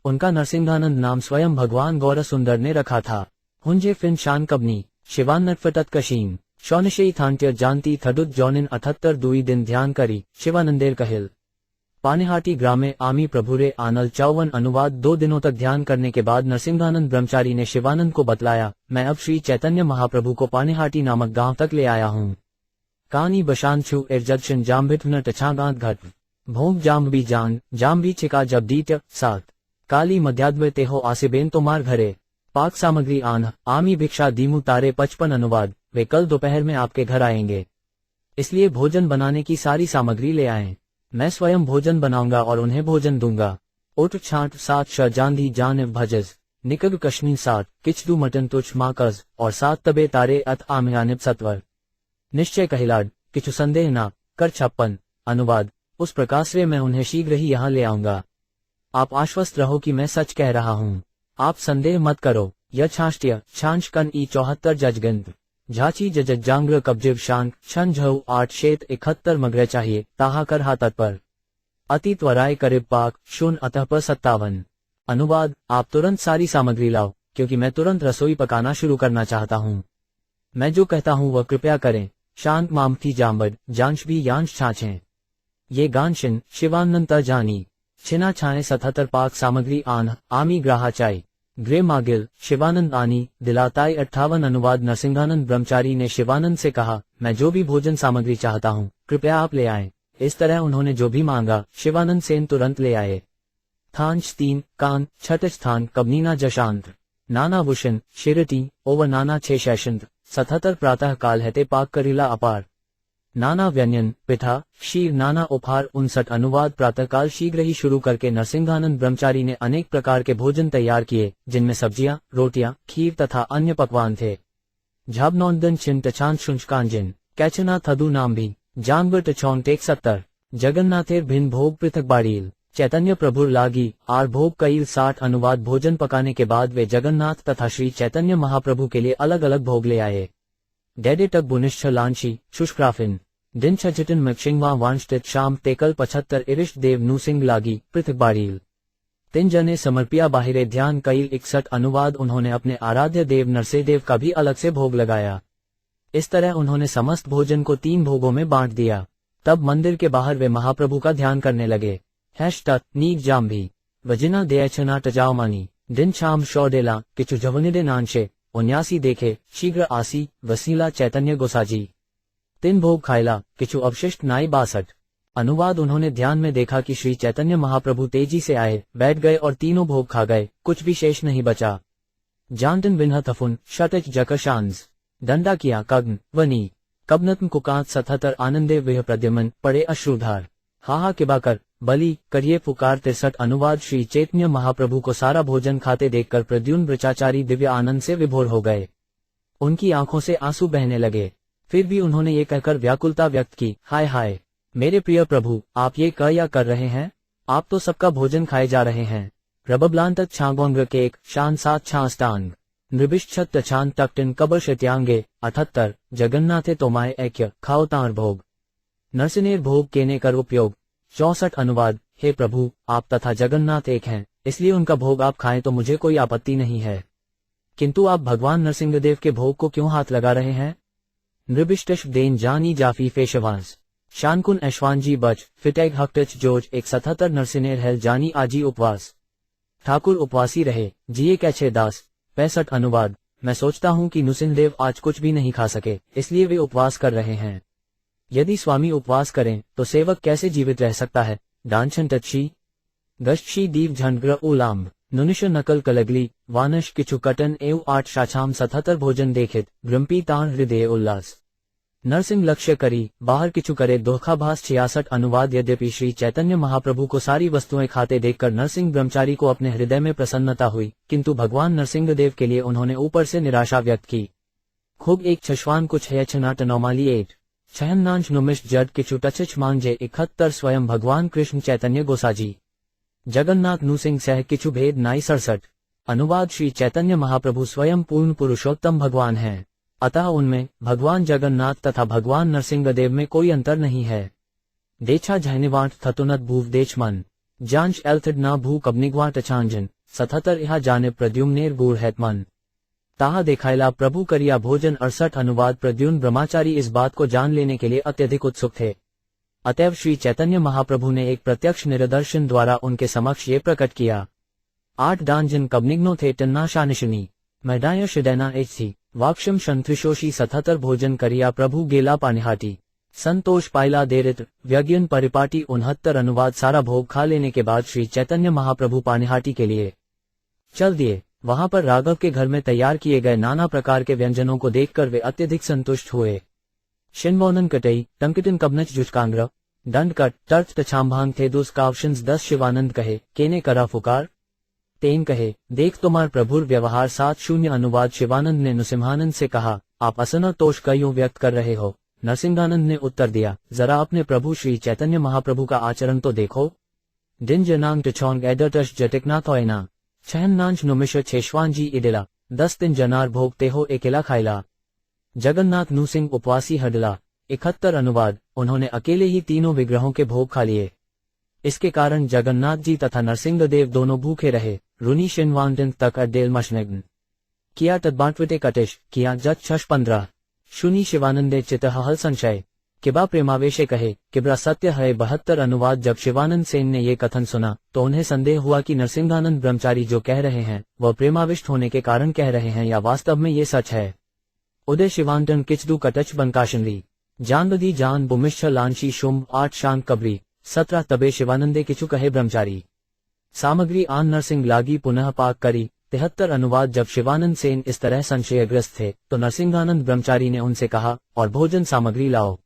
उनका नरसिंहानंद नाम स्वयं भगवान गौर सुंदर ने रखा था। हुंजे फिन शान कबनी शिवानट फटत कशीम शौनशेई थांट्य जानती थडुत जौनिन 78 दुई दिन ध्यान करी शिवानंदेर कहिल पानिहाटी ग्रामे आमी प्रभुरे आनल 54 अनुवाद। 2 दिनों तक ध्यान करने के बाद नरसिंहानंद ब्रह्मचारी ने शिवानंद को बतलाया, मैं अब श्री चैतन्य महाप्रभु को पानिहाटी नामक गांव तक ले आया हूँ। कानी बशांशु एरजदशन जाम्बिट न टछागांत घट भोग जाम्बी जान जाम्बी चिका जब दीट 7 काली मध्याद्वे तेहो आसिबेन तोमार घरे पाक सामग्री आन आमी भिक्षा दीमू तारे 55 अनुवाद। वे कल दोपहर में आपके घर आएंगे, इसलिए भोजन बनाने की सारी सामग्री ले आएं। मैं स्वयं भोजन बनाऊंगा और उन्हें भोजन दूंगा। उठ छाट 7 श जांधी जान भजज निकग कश्मीन 7 किचडू मटन तुच माकज और 7 तबे तारे अथ आमयानिब सत्वर निश्चय कहिलाड किचु संदेह ना कर 56 अनुवाद। उस प्रकार से मैं उन्हें शीघ्र ही यहाँ ले आऊंगा। आप आश्वस्त रहो कि मैं सच कह रहा हूँ, आप संदेह मत करो। यह छाष्ट्य छांश कन ई 74 जजगंध झाची जजजांग्र कब्जिव शांक छन झऊ 8 शेत 71 मगरे चाहिए ताहा कर हा तत्पर अति त्वराय करीब पाक शून अतः पर 57 अनुवाद। आप तुरंत सारी सामग्री लाओ, क्योंकि मैं तुरंत रसोई पकाना शुरू करना चाहता हूँ। मैं जो कहता हूँ वह कृपया करें। शांत मामथी जाम्बड जांश भी यांश छाछें ये गांशिन शिवानंत जानी छिना छाए 77 पाक सामग्री आन आमी ग्राहा चाई ग्रे मागिल शिवानंद आनी दिलाताई 58 अनुवाद। नरसिंहानंद ब्रह्मचारी ने शिवानंद से कहा, मैं जो भी भोजन सामग्री चाहता हूँ कृपया आप ले आएं। इस तरह उन्होंने जो भी मांगा शिवानंद सेन तुरंत ले आए। थांच 3 कान छठ स्थान कबनीना जशांत नाना भूषण शिरटी ओवर नाना 6 शैशंत 77 प्रातः काल हते पाक करीला अपार नाना व्यंजन पिठा शीर नाना उपहार 59 अनुवाद। प्रातःकाल शीघ्र ही शुरू करके नरसिंहानंद ब्रह्मचारी ने अनेक प्रकार के भोजन तैयार किए, जिनमें सब्जियां, रोटियां, खीर तथा अन्य पकवान थे। झाबनौंदन छिन टछान शुंशकांजिन कैचना थदू नाम भी जांगर टछौन टेक 70 जगन्नाथेर भिन्न भोग पृथक बाड़ील चैतन्य प्रभुर लागी आर भोग कईल 60 अनुवाद। भोजन पकाने के बाद वे जगन्नाथ तथा श्री चैतन्य महाप्रभु के लिए अलग अलग भोग ले आए। डेडे तक बुनिश्च लांशी शुष्क्राफिन दिन छचिटन मक्षिंगवा वांशटित शाम तेकल 75 इरिष्ट देव नूसिंग लागी पृथक बाड़ील 3 जने समर्पिया बाहिरे ध्यान कईल 61 अनुवाद। उन्होंने अपने आराध्य देव नरसेदेव का भी अलग से भोग लगाया। इस तरह उन्होंने समस्त भोजन को 3 भोगों में बांट दिया। तब मंदिर के बाहर वे महाप्रभु का ध्यान करने लगे। नीक जाम्भी वजिना देयछना टजावमानी दिन शाम शौडेला किचु जवनिडे नानशे 79 देखे शीघ्र आसी वसीला चैतन्य गोसाजी तीन भोग खायला किछु अवशिष्ट नाई 62। अनुवाद उन्होंने ध्यान में देखा कि श्री चैतन्य महाप्रभु तेजी से आए, बैठ गए और तीनों भोग खा गए, कुछ भी शेष नहीं बचा। जानटन बिन्ह थफुन शटच जकशांस दंडा किया कग्न वनी कबनत्म कुकांत 77 आनंदे विह प्रद्यमन पड़े अश्रुधार हाहा किबाकर बलि करिए पुकार 63। अनुवाद श्री चैतन्य महाप्रभु को सारा भोजन खाते देखकर प्रद्युम्न ब्रह्मचारी दिव्य आनंद से विभोर हो गए। उनकी आंखों से आंसू बहने लगे। फिर भी उन्होंने ये कहकर व्याकुलता व्यक्त की, हाय हाय मेरे प्रिय प्रभु, आप ये क्या कर रहे हैं? आप तो सबका भोजन खाए जा रहे हैं। रबब्लांतक छागोंग्र के एक शान 7 छास्तांग नृभिश्छत छान तक्टिन कबर शत्यांगे 78 जगन्नाथे तोमाए ऐक्य खाओ तार भोग नरसिनेर भोग केने कर उपयोग 64। अनुवाद हे प्रभु, आप तथा जगन्नाथ एक हैं, इसलिए उनका भोग आप खाएं तो मुझे कोई आपत्ति नहीं है, किंतु आप भगवान नरसिंहदेव के भोग को क्यों हाथ लगा रहे हैं? नृभिष्टश देन जानी जाफी फेशवांस शानकुन ऐशवानजी बच फिटेग हक्टच जोज 177 नरसिनेर हेल जानी आजी उपवास ठाकुर उपवासी रहे जिये कैछे दास 65। अनुवाद मैं सोचता हूँ कि नृसिंहदेव आज कुछ भी नहीं खा सके, इसलिए वे उपवास कर रहे हैं। यदि स्वामी उपवास करें तो सेवक कैसे जीवित रह सकता है? डांछन टच्छी गश्ची दीव झंडग्र उलाम्ब नुनिश नकल कलगली वानश किचु कटन एव 8 शाछाम 77 भोजन देखित ग्रम्पी ताण हृदय उल्लास नरसिंह लक्ष्य करी बाहर किचु करे धोखाभास 66। अनुवाद यद्यपि श्री चैतन्य महाप्रभु को सारी वस्तुएं खाते देखकर नरसिंह ब्रह्मचारी को अपने हृदय में प्रसन्नता हुई, किंतु भगवान नरसिंहदेव के लिए उन्होंने ऊपर से निराशा व्यक्त की। खूब एक छश्वान कुछ है छनाट नौमाली 8 छहन्नांश नुमिश जड किचु टचच मांझे 71 स्वयं भगवान कृष्ण चैतन्य गोसाजी जगन्नाथ नूसिंह सह किचु भेद नाई 67। अनुवाद श्री चैतन्य महाप्रभु स्वयं पूर्ण पुरुषोत्तम भगवान हैं, अतः उनमें भगवान जगन्नाथ तथा भगवान नरसिंहदेव में कोई अंतर नहीं है। देछा झहनिवाट थतुनत भूव देचमन जांच एल्थड ना भू कबनिगवाट अछांजन 77 यहा जाने प्रद्युम्नेर गुड़ हैतमन ताहा देखायला प्रभु करिया भोजन 68। अनुवाद प्रद्युम्न ब्रह्मचारी इस बात को जान लेने के लिए अत्यधिक उत्सुक थे, अतएव श्री चैतन्य महाप्रभु ने एक प्रत्यक्ष निदर्शन द्वारा उनके समक्ष ये प्रकट किया। 8 डांजन कबनिग्नो थे टन्ना शानिशनी मैदाय शिदैना एच थी वाक्षम शंत्रिशोशी 77 भोजन करिया प्रभु गेला पानिहाटी संतोष पायला देरित व्यज्ञन परिपाटी 69। अनुवाद सारा भोग खा लेने के बाद श्री चैतन्य महाप्रभु पानिहाटी के लिए चल दिए। वहां पर राघव के घर में तैयार किए गए नाना प्रकार के व्यंजनों को देखकर वे अत्यधिक संतुष्ट हुए। शिनवोनन कटई टंकिटन कबनच जुचकांग्र दंडकट तर्थ तछाम्भांग थे दुस कावशंस 10 शिवानंद कहे केने करा फुकार तेन कहे देख तुम्हार प्रभुर व्यवहार 70। अनुवाद शिवानंद ने नृसिंहानंद से कहा, आप असंतोष क्यों व्यक्त कर रहे हो? नरसिंहानंद ने उत्तर दिया, जरा अपने प्रभु श्री चैतन्य महाप्रभु का आचरण तो देखो। दिन जनांग टछोंग एडटश जटिकनाथोयना छहन्नांश नुमिश छेशवानजी इडिला 10 दिन जनार भोगते हो एकेला खाइला जगन्नाथ नूसिंह उपवासी हडला 71। अनुवाद उन्होंने अकेले ही तीनों विग्रहों के भोग खा लिए। इसके कारण जगन्नाथ जी तथा नरसिंहदेव दोनों भूखे रहे। रुनी शिनवांडन तक अडेल मशनग्न किया तद्बांटवटे कटिश किया जत 15 शुनी शिवानंदे चित हल संशय किबा प्रेमावेशे कहे किबरा सत्य है 72। अनुवाद जब शिवानंद सेन ने ये कथन सुना तो उन्हें संदेह हुआ कि नरसिंहानंद ब्रह्मचारी जो कह रहे हैं वह प्रेमाविष्ट होने के कारण कह रहे हैं या वास्तव में ये सच है। उदय शिवांटन किचदू कटच बनकाशनरी जानबदी जान बुमिश्च लांशी शुम 8 शांत कबरी 17 तबे शिवानंदे किचु कहे ब्रह्मचारी सामग्री आन नरसिंह लागी पुनः पाक करी 73। अनुवाद जब शिवानंद सेन इस तरह संशयग्रस्त थे तो नरसिंहानंद ब्रह्मचारी ने उनसे कहा, और भोजन सामग्री लाओ,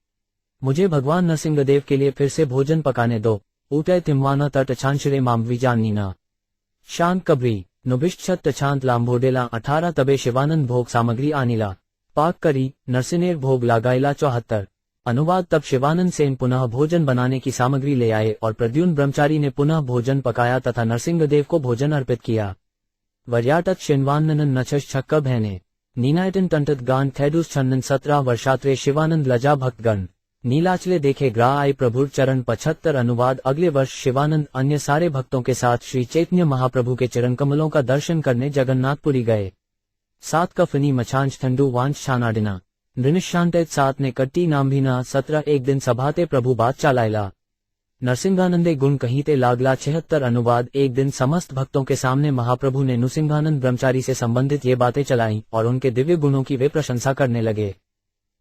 मुझे भगवान नरसिंहदेव के लिए फिर से भोजन पकाने दो। ऊटे तिम्वाना तट छांशरे मामवी जाननीना शांत कबरी नुभिश्छत तछांत लाम्भोडेला 18 तबे शिवानंद भोग सामग्री आनीला पाक करी नरसिनेर भोग लगाइला 74। अनुवाद तब शिवानंद सेन पुनः भोजन बनाने की सामग्री ले आए और प्रद्युम्न ब्रह्मचारी ने पुनः भोजन पकाया तथा नरसिंहदेव को भोजन अर्पित किया। वर्याटक शिनवाननन नछश छक्का बहने नीनायटन तंटत गान थैडुस छन्नन 17 वर्षात्रे शिवानंद लजा भक्तगण नीलाचले देखे ग्रा आई प्रभुर चरण 75। अनुवाद अगले वर्ष शिवानंद अन्य सारे भक्तों के साथ श्री चैतन्य महाप्रभु के चरण कमलों का दर्शन करने जगन्नाथपुरी गए। 7 कफनी मछांच ठंडू वांच छानाडिना नृनिशांत 7 ने कट्टी नाम्भीना 17 एक दिन सभाते प्रभु बात चालायला नरसिंहानंदे गुण कहीते लागला 76। अनुवाद एक दिन समस्त भक्तों के सामने महाप्रभु ने नृसिंहानंद ब्रह्मचारी से संबंधित ये बातें चलाई और उनके दिव्य गुणों की वे प्रशंसा करने लगे।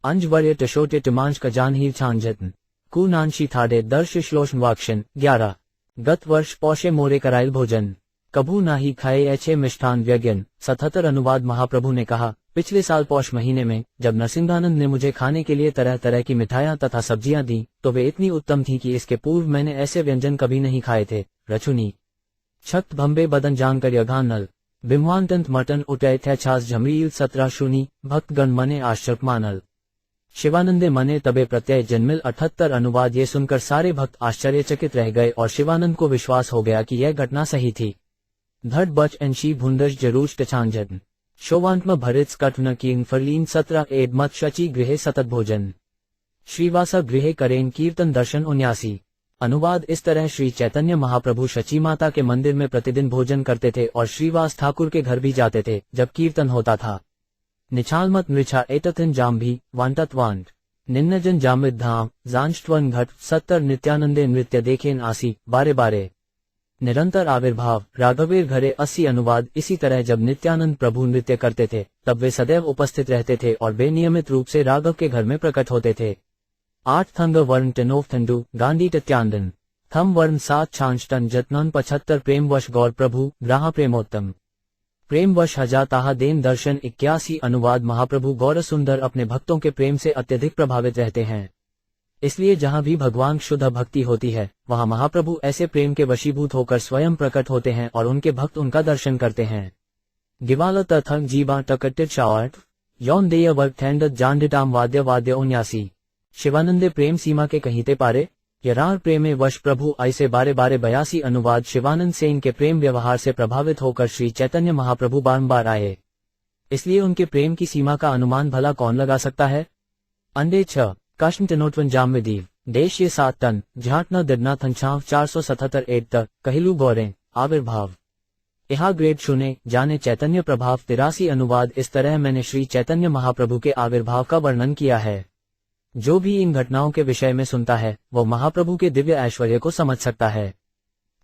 अंजवर्य टशोटे टमांश का जानहीर छांजतन कुनांशी थाडे दर्श श्लोषण वाक्षण 11 गत वर्ष पौषे मोरे कराइल भोजन कभू नाही खाए ऐसे मिष्ठान व्यज्ञन 77 अनुवाद महाप्रभु ने कहा, पिछले साल पौष महीने में जब नरसिंहानंद ने मुझे खाने के लिए तरह तरह की मिठाइयां तथा सब्जियां दी तो वे इतनी उत्तम थीं कि इसके पूर्व मैंने ऐसे व्यंजन कभी नहीं खाए थे। रचुनी छक्त भंबे बदन जानकर यघानल बिम्वांतंत मटन उटय थे छास झमरील 17 शुनी भक्तगण मने आश्चर्य मानल शिवानंदे मने तबे प्रत्यय जन्मिल 78 अनुवाद। ये सुनकर सारे भक्त आश्चर्यचकित रह गए और शिवानंद को विश्वास हो गया कि यह घटना सही थी। धड़ बच एनशी भुंडश जरूर टछांजन शोवांत्म भरित स्कटन कीर्न फरलीन 17 एड मत शची गृह सतत भोजन श्रीवासा गृह करेन कीर्तन दर्शन 79 अनुवाद। इस तरह श्री चैतन्य महाप्रभु शची माता के मंदिर में प्रतिदिन भोजन करते थे और श्रीवास ठाकुर के घर भी जाते थे जब कीर्तन होता था। निछालमत नृछा एतथिन जाम्भी वांटतवांट निन्नजन जामित धाम जांष्टवन घट 70 नित्यानंदे नृत्य देखेन आसी बारे बारे निरंतर आविर्भाव राघवेर घरे 80 अनुवाद। इसी तरह जब नित्यानंद प्रभु नृत्य करते थे तब वे सदैव उपस्थित रहते थे और वे नियमित रूप से राघव के घर में प्रकट होते थे। 8 थंग वर्ण टेनोफ थंडू गांधी टत्यांदन थम वर्ण 7 छांचटन जतनन 75 प्रेमवश गौर प्रभु ग्राह प्रेमोत्तम प्रेमवश हजाताहा देन दर्शन 81 अनुवाद। महाप्रभु गौर सुंदर अपने भक्तों के प्रेम से अत्यधिक प्रभावित रहते हैं, इसलिए जहां भी भगवान शुद्ध भक्ति होती है वहां महाप्रभु ऐसे प्रेम के वशीभूत होकर स्वयं प्रकट होते हैं और उनके भक्त उनका दर्शन करते हैं। गिवाल तथंग जीवा टकटित शावर्ट यौन देय वर्ग थैंडत जानडिटाम वाद्य वाद्य 79 शिवानंदे प्रेम सीमा के कहीते पारे यरार प्रेमे वश प्रभु ऐसे बारे बारे 82 अनुवाद। शिवानंद सेन के प्रेम व्यवहार से प्रभावित होकर श्री चैतन्य महाप्रभु बारंबार आए, इसलिए उनके प्रेम की सीमा का अनुमान भला कौन लगा सकता है। अंडे 6 काष्ण टिनोटवन जामविदीव देश ये 7 टन झाटना दिडना थंछाव 477 एड तक कहिलू गौरें आविर्भाव यहा ग्रेड शुने जाने चैतन्य प्रभाव 83 अनुवाद। इस तरह मैंने श्री चैतन्य महाप्रभु के आविर्भाव का वर्णन किया है। जो भी इन घटनाओं के विषय में सुनता है वो महाप्रभु के दिव्य ऐश्वर्य को समझ सकता है।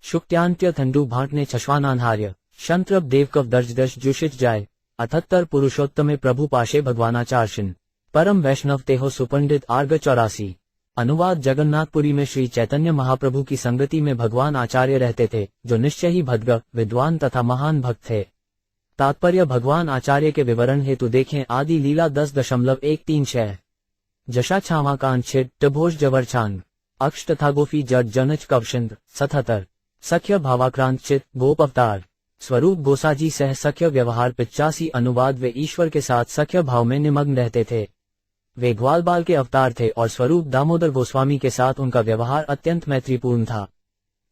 शुक्त्यांत्य थंडू भाटने छश्वानान्हार्य शंत्रब देवकव दर्जदश जुषित जाय 78 पुरुषोत्तमे प्रभु पाशे भगवानाचार्षिन परम वैष्णव तेहो सुपंडित आर्ग 84 अनुवाद। जगन्नाथपुरी में श्री चैतन्य महाप्रभु की संगति में भगवान आचार्य रहते थे जो निश्चय ही भद्र विद्वान तथा महान भक्त थे। तात्पर्य भगवान आचार्य के विवरण हेतु देखें आदि लीला 10.136 जशा छावा कांछित टभोज जवर छांग अक्ष तथा गोफी जड जनच कवशिंद 77 सख्य भावाक्रांत चित गोप अवतार स्वरूप गोसाजी सह सख्य व्यवहार 85 अनुवाद। वे ईश्वर के साथ सख्य भाव में निमग्न रहते थे। वे ग्वाल बाल के अवतार थे और स्वरूप दामोदर गोस्वामी के साथ उनका व्यवहार अत्यंत मैत्रीपूर्ण था।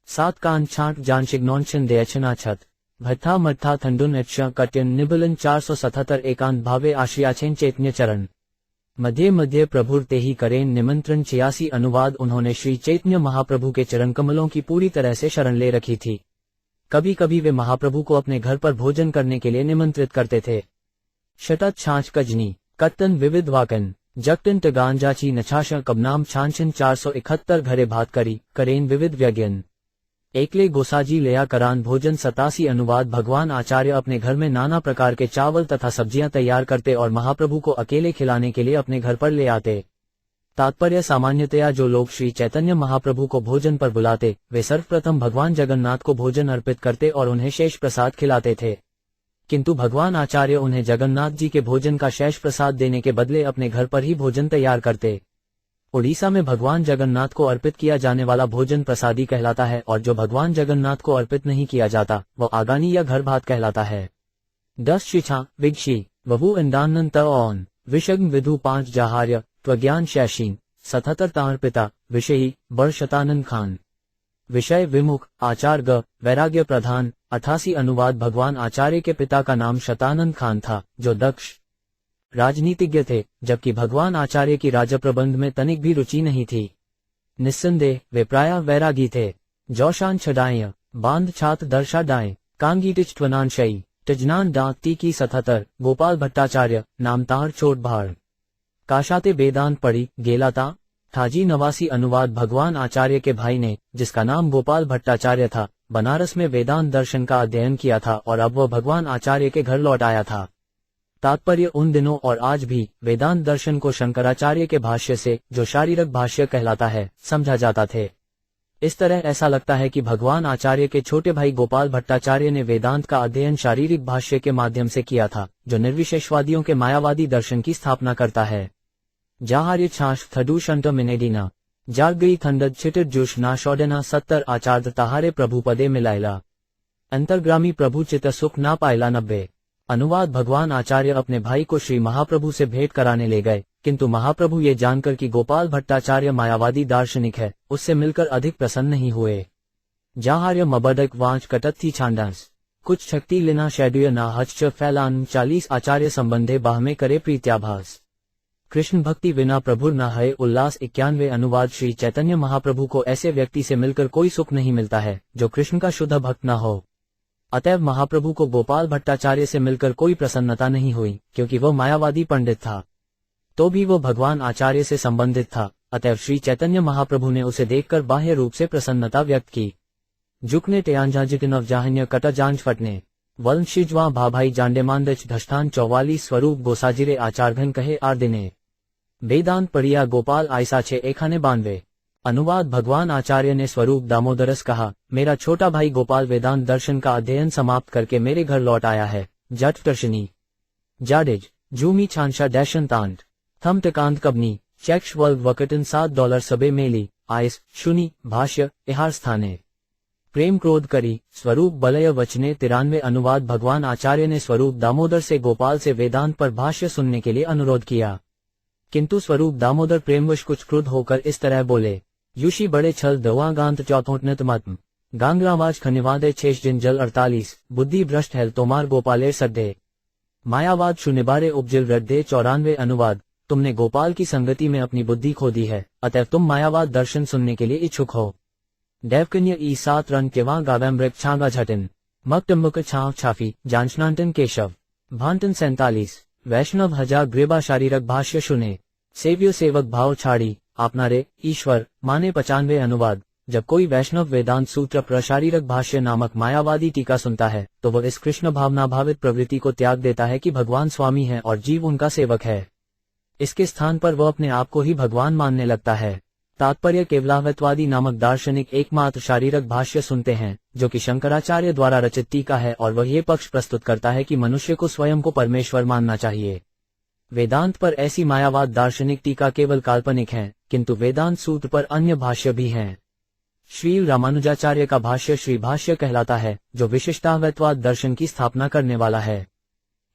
7 कान छाट जानशिग्नौनशिन देयछना छत भट्ठा मट्ठा थंडुन एच्छ कट्यन निबलन 477 एकांत भावे आश्रियाछेन चैतन्य चरण मध्य मध्य प्रभुर तेही करेन निमंत्रण 86 अनुवाद। उन्होंने श्री चैतन्य महाप्रभु के चरण कमलों की पूरी तरह से शरण ले रखी थी। कभी कभी वे महाप्रभु को अपने घर पर भोजन करने के लिए निमंत्रित करते थे। शटत छाछ कजनी कट्टन विविध वाकन जगटन टगांजाची नछाश कबनाम छांछन 471 घरे भात करी करेन विविध व्यज्ञन एकले गोसाजी लया करान भोजन 87 अनुवाद। भगवान आचार्य अपने घर में नाना प्रकार के चावल तथा सब्जियां तैयार करते और महाप्रभु को अकेले खिलाने के लिए अपने घर पर ले आते। तात्पर्य सामान्यतया जो लोग श्री चैतन्य महाप्रभु को भोजन पर बुलाते वे सर्वप्रथम भगवान जगन्नाथ को भोजन अर्पित करते और उन्हें शेष प्रसाद खिलाते थे, किंतु भगवान आचार्य उन्हें जगन्नाथ जी के भोजन का शेष प्रसाद देने के बदले अपने घर पर ही भोजन तैयार करते। उड़ीसा में भगवान जगन्नाथ को अर्पित किया जाने वाला भोजन प्रसादी कहलाता है और जो भगवान जगन्नाथ को अर्पित नहीं किया जाता वो आगानी या घर भात कहलाता है। 10 शिछा विगशी वभु इंदानन तौन विषग्न विधु 5 जहार्य त्वज्ञान शैशीन 77 तार्पिता विषयी बड़ शतानंद खान विषय विमुख आचार ग वैराग्य प्रधान 88 अनुवाद। भगवान आचार्य के पिता का नाम शतानंद खान था जो दक्ष राजनीतिज्ञ थे, जबकि भगवान आचार्य की राज प्रबंध में तनिक भी रुचि नहीं थी। निस्संदेह वे प्रायः वैरागी थे। जौशान छडाय बांध छात दर्शा डाय कांगी टिच ट्वनान शई टिजनान डांक तीकी 77 गोपाल भट्टाचार्य नाम तार चोट भाड़ काशाते बेदांत पड़ी गेलाता ठाजी 89 अनुवाद। भगवान आचार्य के भाई ने, जिसका नाम गोपाल भट्टाचार्य था, बनारस में वेदांत दर्शन का अध्ययन किया था और अब वह भगवान आचार्य के घर लौट आया था। तात्पर्य उन दिनों और आज भी वेदांत दर्शन को शंकराचार्य के भाष्य से, जो शारीरक भाष्य कहलाता है, समझा जाता थे। इस तरह ऐसा लगता है कि भगवान आचार्य के छोटे भाई गोपाल भट्टाचार्य ने वेदांत का अध्ययन शारीरिक भाष्य के माध्यम से किया था, जो निर्विशेषवादियों के मायावादी दर्शन की स्थापना करता है। जाहार्य छाश थडू शंट मिनेडीना जागई थंडद छिटिर जुश ना शौडना 70 आचार्य ताहारे प्रभु पदे मिलाइला अंतर्ग्रामी प्रभु चित सुख ना पायला 90। अनुवाद भगवान आचार्य अपने भाई को श्री महाप्रभु से भेंट कराने ले गए, किंतु महाप्रभु ये जानकर कि गोपाल भट्टाचार्य मायावादी दार्शनिक है, उससे मिलकर अधिक प्रसन्न नहीं हुए। जाहार्य मबडक वांच कटत थी छांडांस कुछ शक्ति लेना शैडुय ना हच फैलान 40 आचार्य संबंधे बाह में करे प्रीत्याभास कृष्ण भक्ति बिना प्रभुर न है उल्लास 91। अनुवाद श्री चैतन्य महाप्रभु को ऐसे व्यक्ति से मिलकर कोई सुख नहीं मिलता है जो कृष्ण का शुद्ध भक्त न हो। अतएव महाप्रभु को गोपाल भट्टाचार्य से मिलकर कोई प्रसन्नता नहीं हुई, क्योंकि वह मायावादी पंडित था। तो भी वो भगवान आचार्य से संबंधित था, अतएव श्री चैतन्य महाप्रभु ने उसे देखकर बाह्य रूप से प्रसन्नता व्यक्त की। जुकने टेयांजाजिटिनव जाहन्य कटाजांज फटने वंशिजवा भाभाई जांडेमांदच ढष्ठान 44 स्वरूप गोसाजिरे आचारघन कहे आर दिने वेदांत पढ़िया गोपाल आयसा 691। अनुवाद भगवान आचार्य ने स्वरूप दामोदरस कहा, मेरा छोटा भाई गोपाल वेदांत दर्शन का अध्ययन समाप्त करके मेरे घर लौट आया है। जट दर्शनी जाडेज जूमी छांशा डैशन तांट थम टकांत कबनी चेक्ष वर्ग वकटन $7 सबे मेली आयस शुनी भाष्य इहार स्थाने प्रेम क्रोध करी स्वरूप बलय वचने 93। अनुवाद भगवान आचार्य ने स्वरूप दामोदर से गोपाल से वेदांत पर भाष्य सुनने के लिए अनुरोध किया, किंतु स्वरूप दामोदर प्रेमवश कुछ क्रुद्ध होकर इस तरह बोले, युषी बड़े छल दवा गांत चौथोटनत मतम गांगरावाज खनिवादे 6 जिन जल 48 बुद्धि भ्रष्ट हेल तोमार गोपालेर सड्डे मायावाद शुनिबारे उपजिल रड्डे 94। अनुवाद तुमने गोपाल की संगति में अपनी बुद्धि खो दी है, अतएव तुम मायावाद दर्शन सुनने के लिए इच्छुक हो। देवकन्या ई 7 रन केवा गावैम्ब्रेक छांगा झटन मकटम्बक छाव छाफी जांचनाटन केशव भांटन 47। वैष्णव हजार ग्रेबा शारीरक भाष्य सुने सेव्य सेवक भाव छाड़ी आपनारे ईश्वर माने 95। अनुवाद जब कोई वैष्णव वेदांत सूत्र प्रशारीरक भाष्य नामक मायावादी टीका सुनता है तो वह इस कृष्ण भावना भावित प्रवृत्ति को त्याग देता है कि भगवान स्वामी है और जीव उनका सेवक है। इसके स्थान पर वह अपने आप को ही भगवान मानने लगता है। तात्पर्य केवलावतवादी नामक दार्शनिक एकमात्र शारीरक भाष्य सुनते हैं, जो कि शंकराचार्य द्वारा रचित टीका है, और वह ये पक्ष प्रस्तुत करता है कि मनुष्य को स्वयं को परमेश्वर मानना चाहिए। वेदांत पर ऐसी मायावाद दार्शनिक टीका केवल काल्पनिक है, किंतु वेदांत सूत्र पर अन्य भाष्य भी हैं। श्री रामानुजाचार्य का भाष्य श्री भाष्य कहलाता है, जो विशिष्टाद्वैतवाद दर्शन की स्थापना करने वाला है।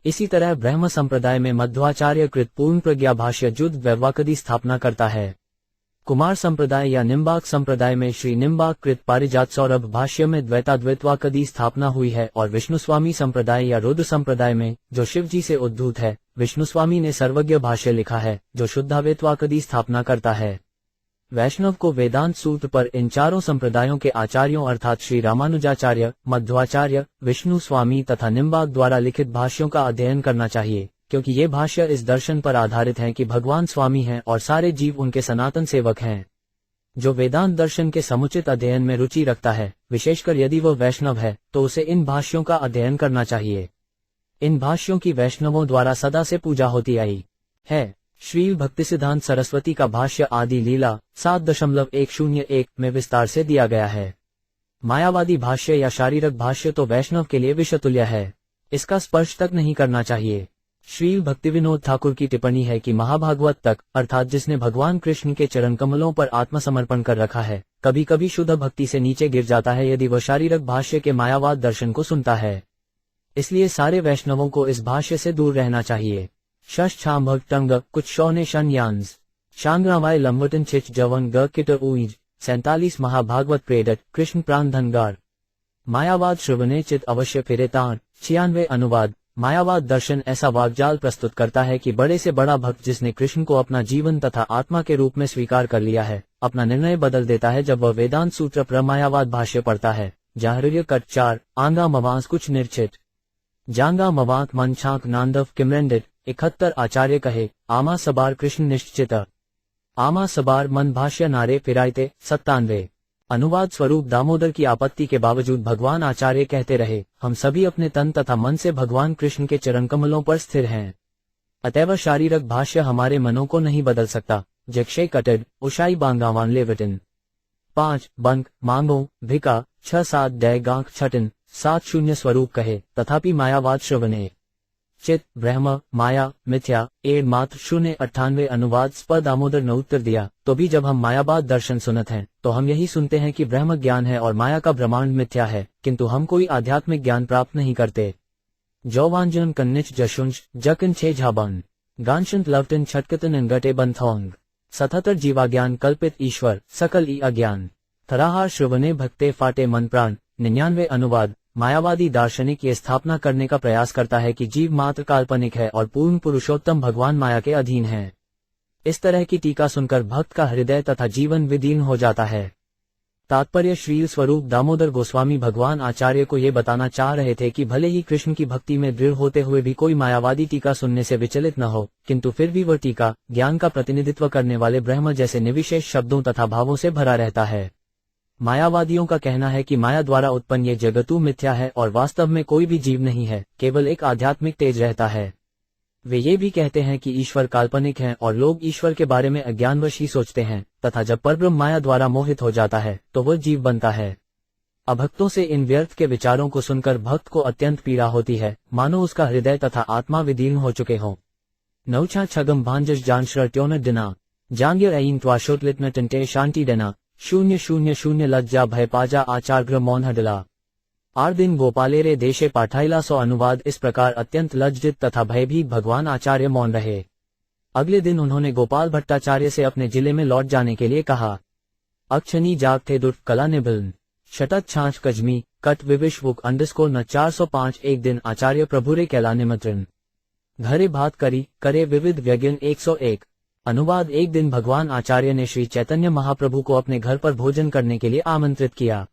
इसी तरह ब्रह्म संप्रदाय में मध्वाचार्य कृत पूर्ण प्रज्ञा भाष्य जुद वैवाकदी स्थापना करता है। कुमार संप्रदाय या निम्बाक संप्रदाय में श्री निम्बाक कृत पारिजात सौरभ भाष्य में द्वैताद्वैतवाकदी स्थापना हुई है, और विष्णुस्वामी संप्रदाय या रुद्र संप्रदाय में, जो शिव जी से उद्भूत है, विष्णुस्वामी ने सर्वज्ञ भाष्य लिखा है, जो शुद्धाद्वैतवाकदी स्थापना करता है। वैष्णव को वेदांत सूत्र पर इन चारों संप्रदायों के आचार्यों अर्थात श्री रामानुजाचार्य, मध्वाचार्य, विष्णु स्वामी तथा निम्बाक द्वारा लिखित भाष्यों का अध्ययन करना चाहिए, क्योंकि ये भाष्य इस दर्शन पर आधारित हैं कि भगवान स्वामी हैं और सारे जीव उनके सनातन सेवक हैं। जो वेदांत दर्शन के समुचित अध्ययन में रुचि रखता है, विशेषकर यदि वह वैष्णव है, तो उसे इन भाष्यों का अध्ययन करना चाहिए। इन भाष्यों की वैष्णवों द्वारा सदा से पूजा होती आई है। श्री भक्तिसिद्धांत सरस्वती का भाष्य आदि लीला 7.101 में विस्तार से दिया गया है। मायावादी भाष्य या शारीरक भाष्य तो वैष्णव के लिए विषतुल्य है, इसका स्पर्श तक नहीं करना चाहिए। श्री भक्तिविनोद ठाकुर की टिप्पणी है कि महाभागवत तक, अर्थात जिसने भगवान कृष्ण के चरण कमलों पर आत्मसमर्पण कर रखा है, कभी कभी शुद्ध भक्ति से नीचे गिर जाता है यदि वह शारीरक भाष्य के मायावाद दर्शन को सुनता है। इसलिए सारे वैष्णवों को इस भाष्य से दूर रहना चाहिए। शश छाम भक्त टंग कुछ शौने शन यान्स शांग्रावाय लंबटन छिच जवन ग किट उईज 47 महाभागवत प्रेडट कृष्ण प्राण धनगार मायावाद श्रवणे चित अवश्य फिरे ताण 96। अनुवाद मायावाद दर्शन ऐसा वाग्जाल प्रस्तुत करता है कि बड़े से बड़ा भक्त जिसने कृष्ण को अपना जीवन तथा आत्मा के रूप में स्वीकार कर लिया है, अपना निर्णय बदल देता है जब वह वेदांत सूत्र प्रमायावाद भाष्य पढ़ता है। जाहृय कट 4 आंगा मवांस कुछ निर्चित जांगा मवांक मन छांक नांदव किमरेंडित 71। आचार्य कहे आमा सबार कृष्ण निश्चित आमा सबार मन भाष्य नारे फिरायते 97। अनुवाद स्वरूप दामोदर की आपत्ति के बावजूद भगवान आचार्य कहते रहे, हम सभी अपने तन तथा मन से भगवान कृष्ण के चरण कमलों पर स्थिर हैं। अतएव शारीरिक भाष्य हमारे मनों को नहीं बदल सकता। जक्षे कटेड उशाई बांगावान लेवटिन 5 बंक मांगो भिका 6-7 डय गांक छटिन 7-0 स्वरूप कहे, तथापि मायावाद श्रवणे चित ब्रह्म माया मिथ्या 1 मात्र 098 अनुवाद स्प दामोदर ने उत्तर दिया, तो भी जब हम मायावाद दर्शन सुनत हैं तो हम यही सुनते हैं कि ब्रह्म ज्ञान है और माया का ब्रह्मांड मिथ्या है, किंतु हम कोई आध्यात्मिक ज्ञान प्राप्त नहीं करते। जौवांजन कन्निच जशुंज जकिन छे झाबन गांशंत लवटिन छटकतन गटे बंथोंग 77 जीवाज्ञान कल्पित ईश्वर सकल ई अज्ञान थराहार श्रवणे भक्ते फाटे मन प्राण 99 अनुवाद मायावादी दार्शनिक ये स्थापना करने का प्रयास करता है कि जीव मात्र काल्पनिक है और पूर्ण पुरुषोत्तम भगवान माया के अधीन है। इस तरह की टीका सुनकर भक्त का हृदय तथा जीवन विदीर्ण हो जाता है। तात्पर्य श्रील स्वरूप दामोदर गोस्वामी भगवान आचार्य को ये बताना चाह रहे थे कि भले ही कृष्ण की भक्ति में दृढ़ होते हुए भी कोई मायावादी टीका सुनने से विचलित न हो, किंतु फिर भी वह टीका ज्ञान का प्रतिनिधित्व करने वाले ब्रह्म जैसे निविशेष शब्दों तथा भावों से भरा रहता है। मायावादियों का कहना है कि माया द्वारा उत्पन्न ये जगतु मिथ्या है और वास्तव में कोई भी जीव नहीं है, केवल एक आध्यात्मिक तेज रहता है। वे ये भी कहते हैं कि ईश्वर काल्पनिक हैं और लोग ईश्वर के बारे में अज्ञानवश ही सोचते हैं, तथा जब परब्रह्म माया द्वारा मोहित हो जाता है तो वह जीव बनता है। अभक्तों से इन व्यर्थ के विचारों को सुनकर भक्त को अत्यंत पीड़ा होती है, मानो उसका हृदय तथा आत्मा विदीर्ण हो चुके हों। नौछा छगम भांजस जानश्र ट्योन डिना जांग्य ऐन त्वाशोतलितन टंटे शांति डेना 000 लज्जा भय पाजा आचार्य मौन हडला 8 दिन गोपालेरे देशे पाठाइला 100 अनुवाद इस प्रकार अत्यंत लज्जित तथा भयभीत भगवान आचार्य मौन रहे। अगले दिन उन्होंने गोपाल भट्टाचार्य से अपने जिले में लौट जाने के लिए कहा। अक्षनी जाग थे दुर्फ कला निभिलन शतत छाछ कजमी कट विविश्वुक _ न 405 एक दिन आचार्य प्रभुरे कैला निमंत्रण घरे भात करी करे विविध व्यज्ञन 101 अनुवाद एक दिन भगवान आचार्य ने श्री चैतन्य महाप्रभु को अपने घर पर भोजन करने के लिए आमंत्रित किया।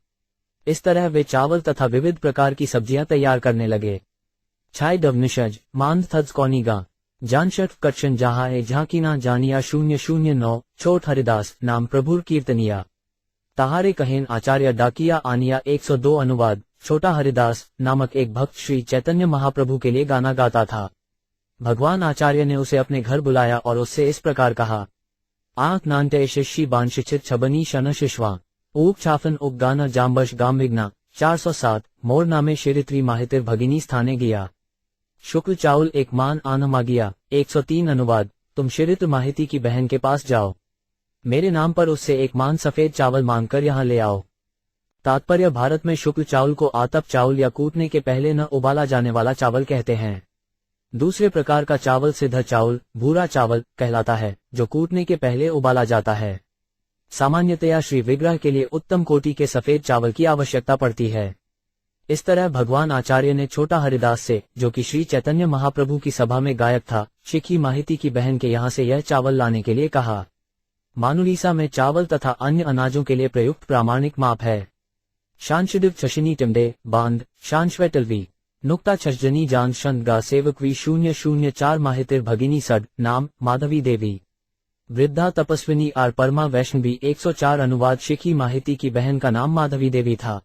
इस तरह वे चावल तथा विविध प्रकार की सब्जियां तैयार करने लगे। छाई डवनिशज मांद थज कौनीगा जानशट कच्छन जहाँ ए झांकीना जानिया 009 छोट हरिदास नाम प्रभुर कीर्तनिया तहारे कहेन आचार्य डाकिया आनिया 102 अनुवाद छोटा हरिदास नामक एक भक्त श्री चैतन्य महाप्रभु के लिए गाना गाता था। भगवान आचार्य ने उसे अपने घर बुलाया और उससे इस प्रकार कहा। आंख नानटे शिष्यी बांशिचित छबनी शन शिश्वा ऊप छाफन उप गाना जाम्बश गामविग्ना 407 मोर नामे शिरित्री माहितिर भगिनी स्थाने गया शुक्ल चाउल एक मान आनमा गया 103 अनुवाद तुम शिरित्र माहिती की बहन के पास जाओ, मेरे नाम पर उससे एक मान सफेद चावल मांगकर यहाँ ले आओ। तात्पर्य भारत में शुक्ल चावल को आतप चावल या कूटने के पहले न उबाला जाने वाला चावल कहते हैं। दूसरे प्रकार का चावल सिद्ध चावल भूरा चावल कहलाता है जो कूटने के पहले उबाला जाता है। सामान्यतया श्री विग्रह के लिए उत्तम कोटि के सफेद चावल की आवश्यकता पड़ती है। इस तरह भगवान आचार्य ने छोटा हरिदास से, जो कि श्री चैतन्य महाप्रभु की सभा में गायक था, शिखी माहिती की बहन के यहाँ से यह चावल लाने के लिए कहा। मानुलीसा में चावल तथा अन्य अनाजों के लिए प्रयुक्त प्रामाणिक माप है। शांशदिव छशिनी टिमडे बांध शांशवेटलवी नुक्ता छजनी जान शंदगा सेवकवी 004 माहितिर भगिनी सड नाम माधवी देवी वृद्धा तपस्विनी और परमा वैष्णवी 104 अनुवाद शिखी माहिती की बहन का नाम माधवी देवी था।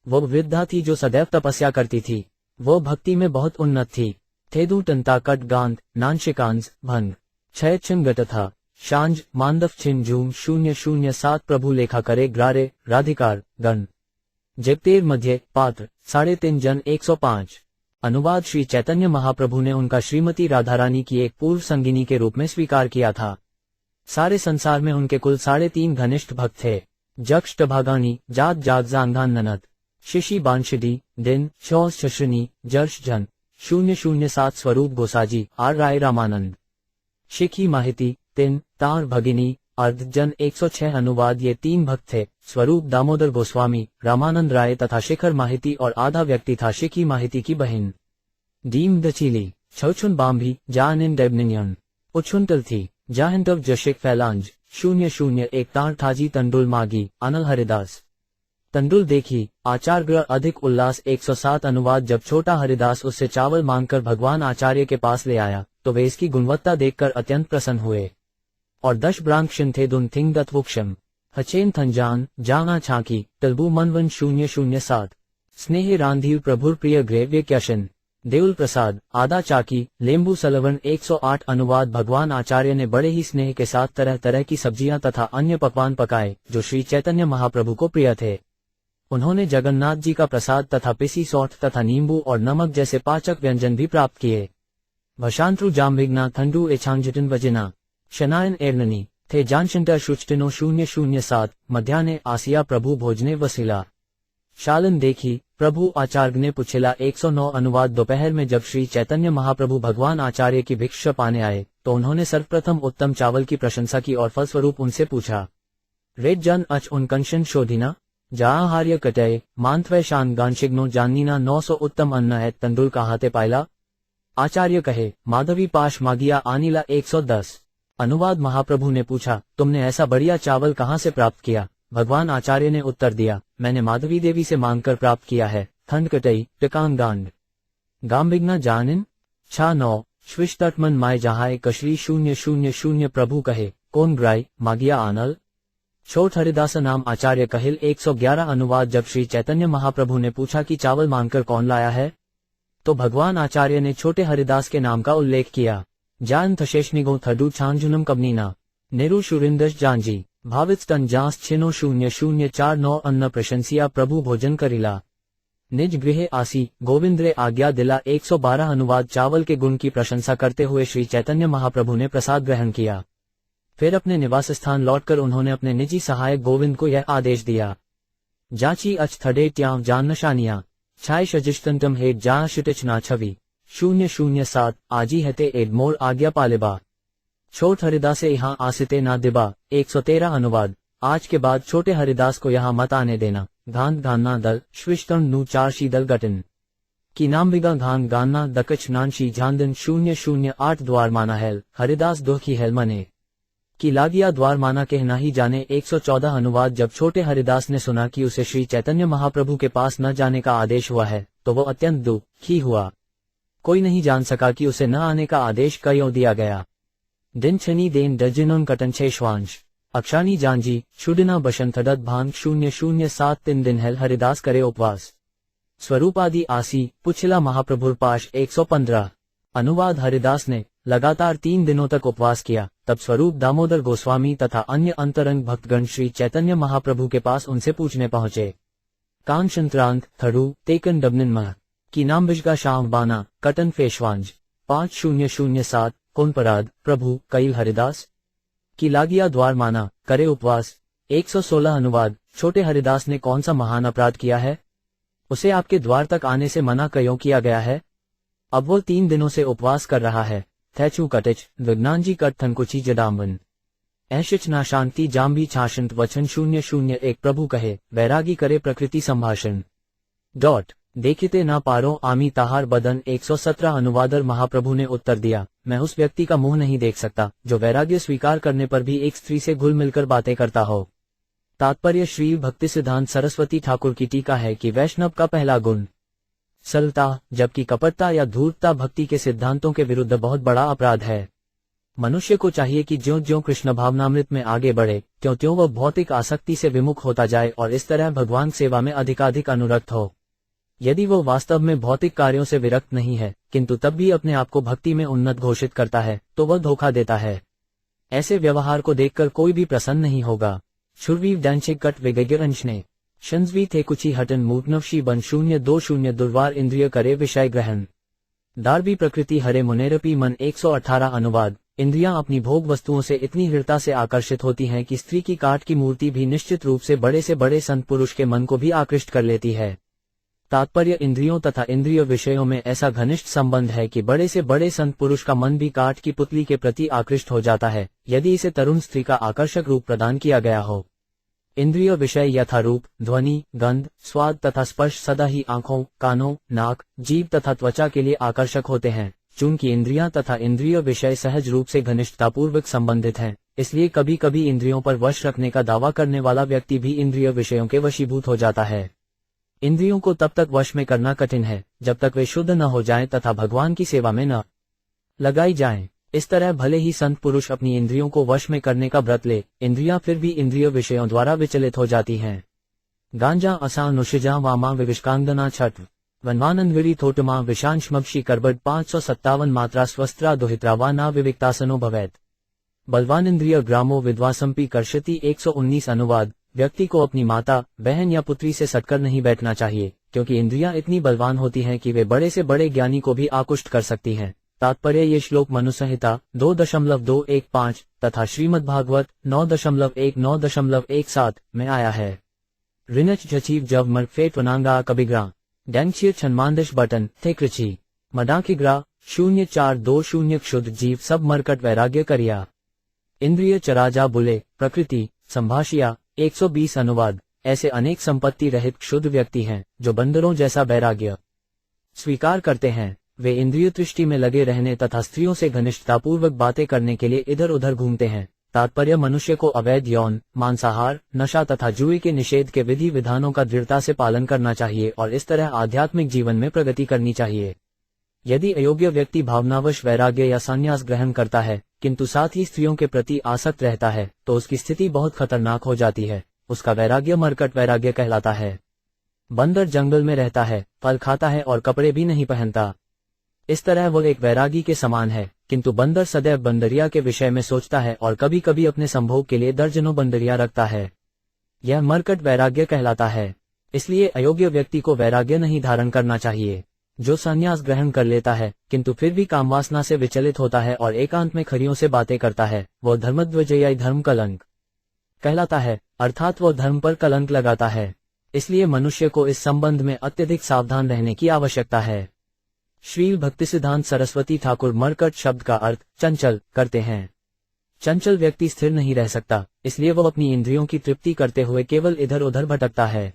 वो वृद्धा थी जो सदैव तपस्या करती थी। वो भक्ति में बहुत उन्नत थी। थेदू टंता कट गांध नानशिकांज भंग छय छिन गट था शांज मांदफ छिन झूम 007 प्रभु लेखा करे ग्रारे राधिकार गण जगतेर मध्य पात्र 3.5 जन 105 अनुवाद श्री चैतन्य महाप्रभु ने उनका श्रीमती राधारानी की एक पूर्व संगिनी के रूप में स्वीकार किया था। सारे संसार में उनके कुल 3.5 घनिष्ठ भक्त थे। जक्ष टभागानी जात जाग जांघान ननद शिशी बांशिदी दिन शौस शश्रिनी जर्श जन 007 स्वरूप गोसाजी आर राय रामानंद शिखी माहिती तिन तार भगिनी अर्ध जन 106 अनुवाद ये 3 भक्त थे। स्वरूप दामोदर गोस्वामी रामानंद राय तथा शिखर माहिती और आधा व्यक्ति था शिखी माहिती की बहन। डीम दचीली छौछुन बाम्भी जानिन डेबनियन उछुनटल थी जाहिंटव जशिक फैलांज 001 तार थाजी तंडुल मागी अनल हरिदास तंडुल देखी आचार्य अधिक उल्लास 107 अनुवाद जब छोटा हरिदास उससे चावल मांगकर भगवान आचार्य के पास ले आया तो वे इसकी गुणवत्ता देखकर अत्यंत प्रसन्न हुए और 10 ब्रांक्शन थे दुन थिंग दत्वुक्षम हचेन थंजान जाना छाकी तलबू मनवन 007 स्नेह रांधीव प्रभुर प्रिय ग्रेव्य क्यशन देउल प्रसाद आदा चाकी लेम्बू सलवन 108 अनुवाद भगवान आचार्य ने बड़े ही स्नेह के साथ तरह तरह की सब्जियां तथा अन्य पकवान पकाए जो श्री चैतन्य महाप्रभु को प्रिय थे। उन्होंने जगन्नाथ जी का प्रसाद तथा पिसी सौठ तथा नींबू और नमक जैसे पाचक व्यंजन भी प्राप्त किए। भशांत्रु जाम्भिग्ना थंडू एछांजटन वजिना शनायन एर्ननी थे जानशंटर शुचटिनो 007 मध्याह्ने आसिया प्रभु भोजने वसीला शालन देखी प्रभु आचार्य ने पुछेला 109 अनुवाद दोपहर में जब श्री चैतन्य महाप्रभु भगवान आचार्य की भिक्षा पाने आए तो उन्होंने सर्वप्रथम उत्तम चावल की प्रशंसा की और फलस्वरूप उनसे पूछा, रेड जन अच उनकंशन शोधिना जाहार्य कटय मांथवय शान गांशिग्नो जाननीना 900 उत्तम अन्न है तंदुल कहाते पायला। आचार्य कहे माधवी पाश मागिया आनीला 110 अनुवाद महाप्रभु ने पूछा, तुमने ऐसा बढ़िया चावल कहाँ से प्राप्त किया? भगवान आचार्य ने उत्तर दिया, मैंने माधवी देवी से मांगकर प्राप्त किया है। थंड कटई टिकान गांड गांबिग्ना जानिन छा 9 श्विष्टटमन माय जहाए कश्री 000 प्रभु कहे कौन ग्राई मागिया आनल छोट हरिदास नाम आचार्य कहिल 111 अनुवाद जब श्री चैतन्य महाप्रभु ने पूछा कि चावल मांगकर कौन लाया है तो भगवान आचार्य ने छोटे हरिदास के नाम का उल्लेख किया। जान थशेषनिगो थडू छांजुनम कबनीना नेरू शुरिंदश जानजी भावित स्तन जांस छिनो 0049 अन्न प्रशंसिया प्रभु भोजन करिला निज गृह आसी गोविंद्रे आज्ञा दिला 112 अनुवाद चावल के गुण की प्रशंसा करते हुए श्री चैतन्य महाप्रभु ने प्रसाद ग्रहण किया। फिर अपने निवास स्थान लौटकर उन्होंने अपने निजी सहायक गोविंद को यह आदेश दिया, जाची अच थडे ट्याव जान नशानिया छाय शजिष्टंतम हेट जा शिटिचना छवि 007 आजी हते एडमोर आज्ञा पालेबा छोट हरिदासे यहाँ आसिते ना दिबा 113 अनुवाद आज के बाद छोटे हरिदास को यहाँ मत आने देना। घान घानना दल श्विष्टन नु 4 शीदल गटन की नाम बिगा घान गानना दकच नानशी झांदन 008 द्वार माना हेल हरिदास दो की हेल मने की लागिया द्वार माना कहना ही जाने 114 अनुवाद जब छोटे हरिदास ने सुना कि उसे श्री चैतन्य महाप्रभु के पास न जाने का आदेश हुआ है तो वो अत्यंत दुखी हुआ। कोई नहीं जान सका कि उसे न आने का आदेश क्यों दिया गया। दिन छनी देन डजिनों कटन छेश्वांश अक्षाणी जानजी शुडिना बशंथडत भांग 007 3 दिन हेल हरिदास करे उपवास स्वरूपादि आसी पुछला महाप्रभुर पाश 115 अनुवाद हरिदास ने लगातार 3 दिनों तक उपवास किया। तब स्वरूप दामोदर गोस्वामी तथा अन्य अंतरंग भक्तगण श्री चैतन्य महाप्रभु के पास उनसे पूछने पहुंचे, कान शंतरांत थड़ू तेकन डबनिन मह की नाम बिजगा शाम बाना कटन फेशवांज 5007 कौन पराध प्रभु कईल हरिदास की लागिया द्वार माना करे उपवास 116 अनुवाद छोटे हरिदास ने कौन सा महान अपराध किया है? उसे आपके द्वार तक आने से मना क्यों किया गया है? अब वो 3 दिनों से उपवास कर रहा है। थैचू कटिच विज्ञानजी कट थनकुची जडाम्बन ऐशिच ना शांति जाम्बी छाशंत वचन 001 प्रभु कहे वैरागी करे प्रकृति संभाषण देखते ना पारो आमी ताहार बदन 117 अनुवादर महाप्रभु ने उत्तर दिया, मैं उस व्यक्ति का मुंह नहीं देख सकता जो वैराग्य स्वीकार करने पर भी एक स्त्री से घुल मिलकर बातें करता हो। तात्पर्य श्री भक्ति सिद्धांत सरस्वती ठाकुर की टीका है कि वैष्णव का पहला गुण सरलता, जबकि कपटता या धूर्तता भक्ति के सिद्धांतों के विरुद्ध बहुत बड़ा अपराध है। मनुष्य को चाहिए कि ज्यों ज्यों कृष्ण भावनामृत में आगे बढ़े त्यों त्यों वह भौतिक आसक्ति से विमुख होता जाए और इस तरह भगवान सेवा में अधिकाधिक अनुरक्त हो। यदि वो वास्तव में भौतिक कार्यों से विरक्त नहीं है किंतु तब भी अपने आप को भक्ति में उन्नत घोषित करता है तो वह धोखा देता है। ऐसे व्यवहार को देखकर कोई भी प्रसन्न नहीं होगा। शुरवीव डैंचे कट विगैरंश ने शंजवी थे कुची हटन मूर्नवशी बन 020 दुर्वार इंद्रिय करे विषय ग्रहण दारबी प्रकृति हरे मुनेरपी मन 118 अनुवाद इंद्रियां अपनी भोग वस्तुओं से इतनी दृढ़ता से आकर्षित होती हैं कि स्त्री की काठ की मूर्ति भी निश्चित रूप से बड़े संत पुरुष के मन को भी आकृष्ट कर लेती है। तात्पर्य इंद्रियों तथा इंद्रिय विषयों में ऐसा घनिष्ठ संबंध है कि बड़े से बड़े संत पुरुष का मन भी काठ की पुतली के प्रति आकृष्ट हो जाता है यदि इसे तरुण स्त्री का आकर्षक रूप प्रदान किया गया हो। इंद्रिय विषय यथा रूप, ध्वनि, गंध, स्वाद तथा स्पर्श सदा ही आंखों, कानों, नाक, जीभ तथा त्वचा के लिए आकर्षक होते हैं। चूंकि इंद्रियां तथा इंद्रिय विषय सहज रूप से घनिष्ठतापूर्वक संबंधित हैं, इसलिए कभी कभी इंद्रियों पर वश रखने का दावा करने वाला व्यक्ति भी इंद्रिय विषयों के वशीभूत हो जाता है। इंद्रियों को तब तक वश में करना कठिन है जब तक वे शुद्ध न हो जाएं तथा भगवान की सेवा में न लगाई जाएं। इस तरह भले ही संत पुरुष अपनी इंद्रियों को वश में करने का व्रत ले, इंद्रियां फिर भी इंद्रिय विषयों द्वारा विचलित हो जाती हैं। गांजा असा नुशिजा वामा विविष्कांगना छठ वनवानंदगिरी थोटमा विशांशमक्षी करबट 557 मात्रा स्वस्त्रा दोहित्रावा ना विविक्तासनो भवैत। बलवान इंद्रिय ग्रामो विद्वासंपी कर्षति 119 अनुवाद। व्यक्ति को अपनी माता, बहन या पुत्री से सटकर नहीं बैठना चाहिए, क्योंकि इंद्रियां इतनी बलवान होती हैं कि वे बड़े से बड़े ज्ञानी को भी आकुष्ट कर सकती हैं। तात्पर्य ये श्लोक मनुसंहिता 2.215 तथा श्रीमद्भागवत 9.1-9.17 में आया है। ऋनच झचीव जब मर फेट वनांगा कबिग्रा डैंगचिर छनमांदिश बटन थे कृचि मडाकिग्रा 0420 क्षुद्र जीव सब मरकट वैराग्य करिया। इंद्रिय चराजा बुले प्रकृति संभाषिया 120 अनुवाद। ऐसे अनेक संपत्ति रहित क्षुद्र व्यक्ति हैं जो बंदरों जैसा वैराग्य स्वीकार करते हैं। वे इंद्रिय दृष्टि में लगे रहने तथा स्त्रियों से घनिष्ठतापूर्वक बातें करने के लिए इधर उधर घूमते हैं। तात्पर्य मनुष्य को अवैध यौन, मांसाहार, नशा तथा जुए के निषेध के विधि विधानों का दृढ़ता से पालन करना चाहिए और इस तरह आध्यात्मिक जीवन में प्रगति करनी चाहिए। यदि अयोग्य व्यक्ति भावनावश वैराग्य या संन्यास ग्रहण करता है किंतु साथ ही स्त्रियों के प्रति आसक्त रहता है तो उसकी स्थिति बहुत खतरनाक हो जाती है। उसका वैराग्य मरकट वैराग्य कहलाता है। बंदर जंगल में रहता है, फल खाता है और कपड़े भी नहीं पहनता। इस तरह वो एक वैरागी के समान है, किंतु बंदर सदैव बंदरिया के विषय में सोचता है और कभी कभी अपने संभोग के लिए दर्जनों बंदरिया रखता है। यह मरकट वैराग्य कहलाता है। इसलिए अयोग्य व्यक्ति को वैराग्य नहीं धारण करना चाहिए। जो संन्यास ग्रहण कर लेता है किंतु फिर भी कामवासना से विचलित होता है और एकांत में खरियों से बातें करता है, वो धर्मध्वजयी धर्म कलंक कहलाता है, अर्थात वो धर्म पर कलंक लगाता है। इसलिए मनुष्य को इस संबंध में अत्यधिक सावधान रहने की आवश्यकता है। श्रील भक्तिसिद्धांत सरस्वती ठाकुर मरकट शब्द का अर्थ चंचल करते हैं। चंचल व्यक्ति स्थिर नहीं रह सकता, इसलिए वह अपनी इंद्रियों की तृप्ति करते हुए केवल इधर उधर भटकता है।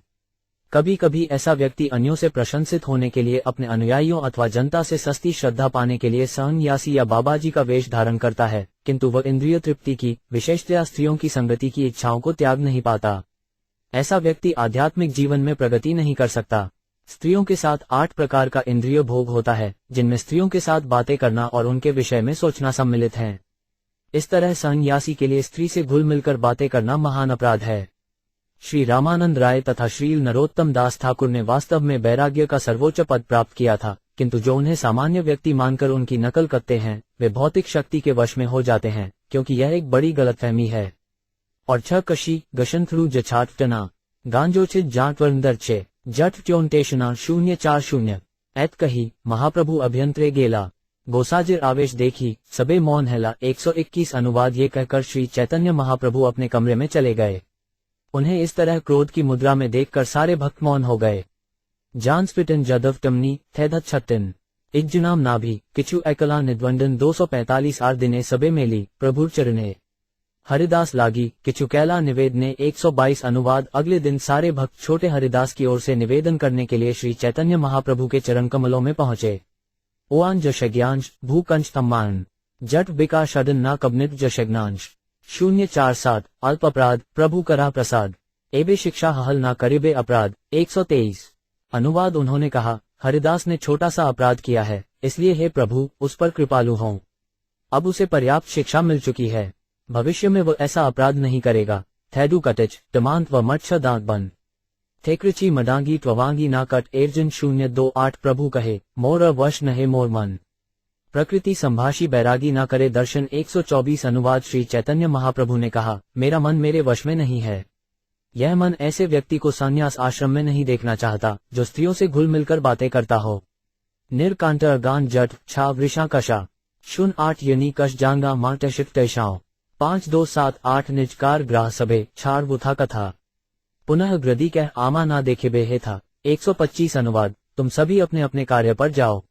कभी कभी ऐसा व्यक्ति अन्यों से प्रशंसित होने के लिए अपने अनुयायियों अथवा जनता से सस्ती श्रद्धा पाने के लिए सन्यासी या बाबाजी का वेश धारण करता है, किंतु वह इंद्रिय तृप्ति की, विशेषतया स्त्रियों की संगति की इच्छाओं को त्याग नहीं पाता। ऐसा व्यक्ति आध्यात्मिक जीवन में प्रगति नहीं कर सकता। स्त्रियों के साथ 8 प्रकार का इंद्रिय भोग होता है, जिनमें स्त्रियों के साथ बातें करना और उनके विषय में सोचना सम्मिलित है। इस तरह सन्यासी के लिए स्त्री से घुल मिलकर बातें करना महान अपराध है। श्री रामानंद राय तथा श्रील नरोत्तम दास ठाकुर ने वास्तव में वैराग्य का सर्वोच्च पद प्राप्त किया था, किंतु जो उन्हें सामान्य व्यक्ति मानकर उनकी नकल करते हैं वे भौतिक शक्ति के वश में हो जाते हैं, क्योंकि यह एक बड़ी गलतफहमी है। और छ कशी गशंथरू जछाटना गांजोचित जाटवर्दर्चे जट ट्योनटेशना 040 ऐत कही महाप्रभु अभ्यंतरे गेला गोसाजिर आवेश देखी सबे मौन हैला 121 अनुवाद। ये कहकर श्री चैतन्य महाप्रभु अपने कमरे में चले गए। उन्हें इस तरह क्रोध की मुद्रा में देखकर सारे भक्त मौन हो गए। जानस्पिटन जदव टमनी थैधत छत्तिन इज्जुनाम नाभि किचु एकला निद्वंदन 245 आर दिने सबे मेली प्रभुर चरणे हरिदास लागी किचु कैला निवेद ने 122 अनुवाद। अगले दिन सारे भक्त छोटे हरिदास की ओर से निवेदन करने के लिए श्री चैतन्य महाप्रभु के चरण कमलों में पहुंचे। ओआन जशज्ञांश भूकंश तम्मान जट बिका शदन ना कबनित जशज्ञांश 047 अल्प अपराध प्रभु करा प्रसाद एबे शिक्षा हल ना करिबे अपराध 123 अनुवाद। उन्होंने कहा, हरिदास ने छोटा सा अपराध किया है, इसलिए हे प्रभु उस पर कृपालु हों। अब उसे पर्याप्त शिक्षा मिल चुकी है, भविष्य में वो ऐसा अपराध नहीं करेगा। थैडू कटिच टमांत व मत्स्य दांत बन थेकृची मडांगी ट्ववांगी नाकट एर्जन 028 प्रभु कहे मोर वश नहे मोर मन प्रकृति संभाषी बैरागी ना करे दर्शन 124 अनुवाद। श्री चैतन्य महाप्रभु ने कहा, मेरा मन मेरे वश में नहीं है। यह मन ऐसे व्यक्ति को संन्यास आश्रम में नहीं देखना चाहता जो स्त्रियों से घुल मिलकर बातें करता हो। निर्कांटर गान जट छा वृषा कशा 08 यनी कश जांगा मार्टशिक तैशाओ 5278 निजकार ग्राह सभे छाड़ बुथा कथा पुनः ग्रदी कह आमा ना देखे बेहे था 125 अनुवाद। तुम सभी अपने अपने कार्य पर जाओ,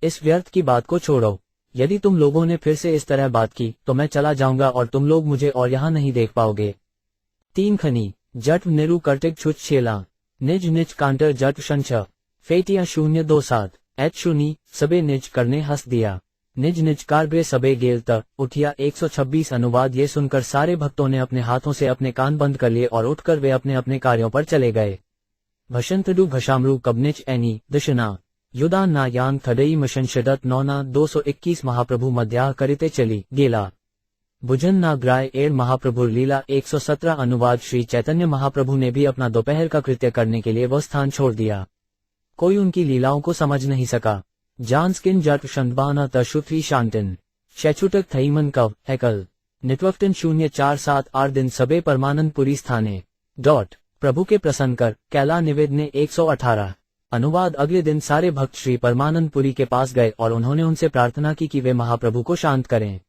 इस व्यर्थ की बात को छोड़ो। यदि तुम लोगों ने फिर से इस तरह बात की तो मैं चला जाऊंगा और तुम लोग मुझे और यहाँ नहीं देख पाओगे। 3 खनी जट निरु कर्टिक छुच छेला निज निज कांटर जट शंछ फेटिया 027 एच शुनी सबे निज करने हंस दिया निज निज कार्बे सबे गेल त उठिया 126 अनुवाद। ये सुनकर सारे भक्तों ने अपने हाथों से अपने कान बंद कर लिए और उठकर वे अपने अपने कार्यों पर चले गए। भशंतडु भशामरू कबनिच एनी दशना युदा ना यान थडई मिशन शदत नौना 221 महाप्रभु मध्याह करिते चली गेला भुजन ना ग्राय एड़ महाप्रभु लीला 117 अनुवाद। श्री चैतन्य महाप्रभु ने भी अपना दोपहर का कृत्य करने के लिए वह स्थान छोड़ दिया। कोई उनकी लीलाओं को समझ नहीं सका। जानस्किन जट शंदबाना तशुथी शांतिन शैचुटक थईमन कव हैकल निटवफ्टन 0478 दिन सबे परमानंदपुरी स्थाने प्रभु के प्रसन्न कर कैला निवेद ने 118 अनुवाद। अगले दिन सारे भक्त श्री परमानंदपुरी के पास गए और उन्होंने उनसे प्रार्थना की कि वे महाप्रभु को शांत करें।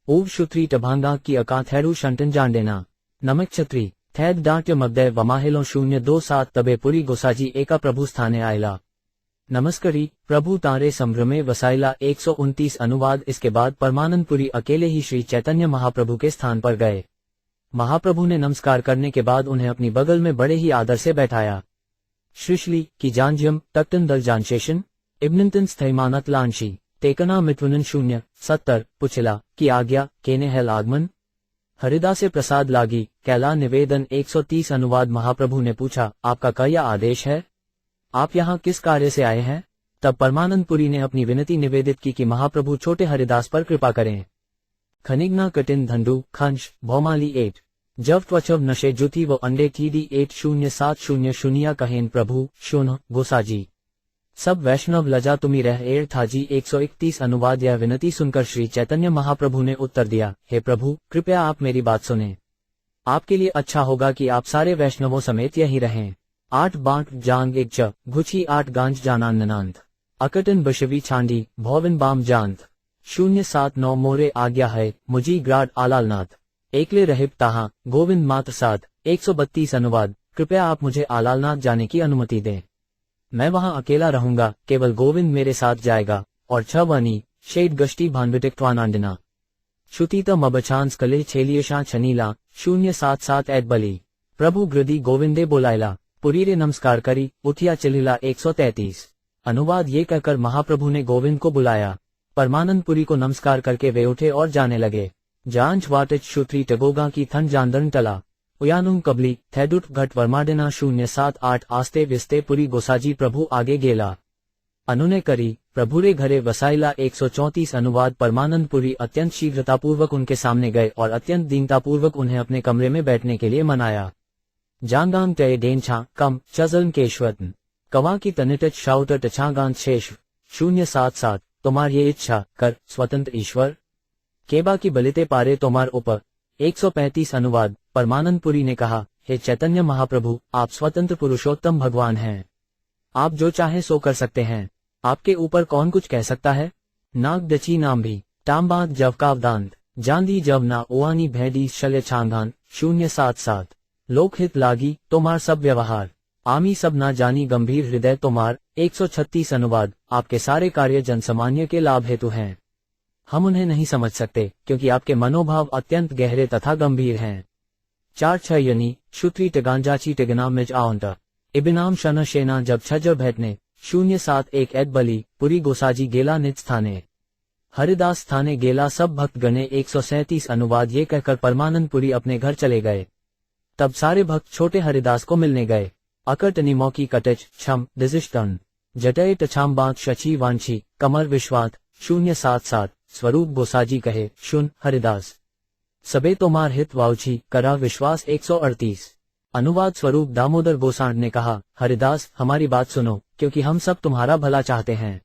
ऊव शुत्री टभांगा की अकाथैरु शंटन जांडेना नमक छत्री थैद डांट्य मगदय वमाहेलो 027 तबे पुरी गोसाजी एका प्रभु स्थाने आयला नमस्करी प्रभु तारे संभ्रमे वसाइला 129 अनुवाद। इसके बाद परमानंदपुरी अकेले ही श्री चैतन्य महाप्रभु के स्थान पर गए। महाप्रभु ने नमस्कार करने के बाद उन्हें अपनी बगल में बड़े ही आदर से बैठाया। श्रीशली की जानज्यम टक्टन दल जानशेषन इब्निंतन स्थैमानत लांशी तेकना मिथुनन 070 पुछला की आज्ञा केने है आगमन हरिदा से प्रसाद लागी कैला निवेदन 130 अनुवाद। महाप्रभु ने पूछा आपका क्या आदेश है, आप यहाँ किस कार्य से आए हैं। तब परमानंदपुरी ने अपनी विनती निवेदित की कि महाप्रभु छोटे हरिदास पर कृपा करें। खनिग्ना कटिन धंडू खंश भौमाली 8 जब त्वचव नशे जुथी वो अंडे थीडी 80700 शुनिया कहेन प्रभु शून्य गोसाजी सब वैष्णव लजा तुमी रह एड़ थाजी 131 अनुवाद। यह विनती सुनकर श्री चैतन्य महाप्रभु ने उत्तर दिया हे प्रभु कृपया आप मेरी बात सुने, आपके लिए अच्छा होगा कि आप सारे वैष्णवों समेत यहीं रहें। 8 बांट जांग एक च घुची 8 गांज जानान ननांत अकटन बशवी छांडी भौविन बाम जानत 079 मोरे आज्ञा है मुझी ग्राड आलालनाथ एकले रहिब ताहा गोविंद मात्र साध 132 अनुवाद। कृपया आप मुझे आलालनाथ जाने की अनुमति दें, मैं वहां अकेला रहूंगा, केवल गोविंद मेरे साथ जाएगा। और 6 वनी शेड गश्ती भानविटिक्वानांडिना श्रुतित मबछांस कले छेलियशा छनीला 077 एड बली प्रभु ग्रदी गोविंदे बोलायला पुरीरे नमस्कार करी उठिया चलिला 133 अनुवाद। ये कहकर महाप्रभु ने गोविंद को बुलाया। परमानंदपुरी को नमस्कार करके वे उठे और जाने लगे। जांच वाटिच शुत्री टगोगा की थन जानदन टला उयानुंग कबली थैडुट घट वर्माडिना 078 आस्ते विस्ते पुरी गोसाजी प्रभु आगे गेला अनुने करी प्रभुरे घरे वसाइला 134 अनुवाद। परमानंदपुरी अत्यंत शीघ्रतापूर्वक उनके सामने गए और अत्यंत दीनतापूर्वक उन्हें अपने कमरे में बैठने के लिए मनाया। जांगांग तय डेनछा कम चजलन केशवतन कवा की तनिटच शाउट टछागांत शेष 077 तुम्हार ये इच्छा कर स्वतंत्र ईश्वर केबा की बलिते पारे तुम्हार ऊपर 135 अनुवाद। परमानंदपुरी ने कहा हे चैतन्य महाप्रभु आप स्वतंत्र पुरुषोत्तम भगवान हैं, आप जो चाहे सो कर सकते हैं, आपके ऊपर कौन कुछ कह सकता है। नाग दची नाम भी टाम्बाद जवकावदांत जांदी जवना ओआनी भैडी शल्य छांगान 077 लोकहित लागी तोमार सब व्यवहार आमी सब ना जानी गंभीर हृदय तोमार 136 अनुवाद। आपके सारे कार्य जनसामान्य के लाभ हेतु हैं, हम उन्हें नहीं समझ सकते क्योंकि आपके मनोभाव अत्यंत गहरे तथा गंभीर हैं। 4 यनी शुत्री टगांजाची टिगना मिज आउंटा इबिनाम शन शेना जब छजर भैटने 071 एड बली पुरी गोसाजी गेला निज स्थाने हरिदास स्थाने गेला सब भक्त गणे 137 अनुवाद। ये कहकर परमानंदपुरी अपने घर चले गए। तब सारे भक्त छोटे हरिदास को मिलने गए। अकटनी मौकी कटच छम डिजिष्टन जटय टछाम बांक शची वांछी कमर विश्वात 077 स्वरूप गोसाजी कहे शुन हरिदास सबे तोमार हित वाउछी करा विश्वास 138 अनुवाद। स्वरूप दामोदर गोसांड ने कहा हरिदास हमारी बात सुनो क्योंकि हम सब तुम्हारा भला चाहते हैं,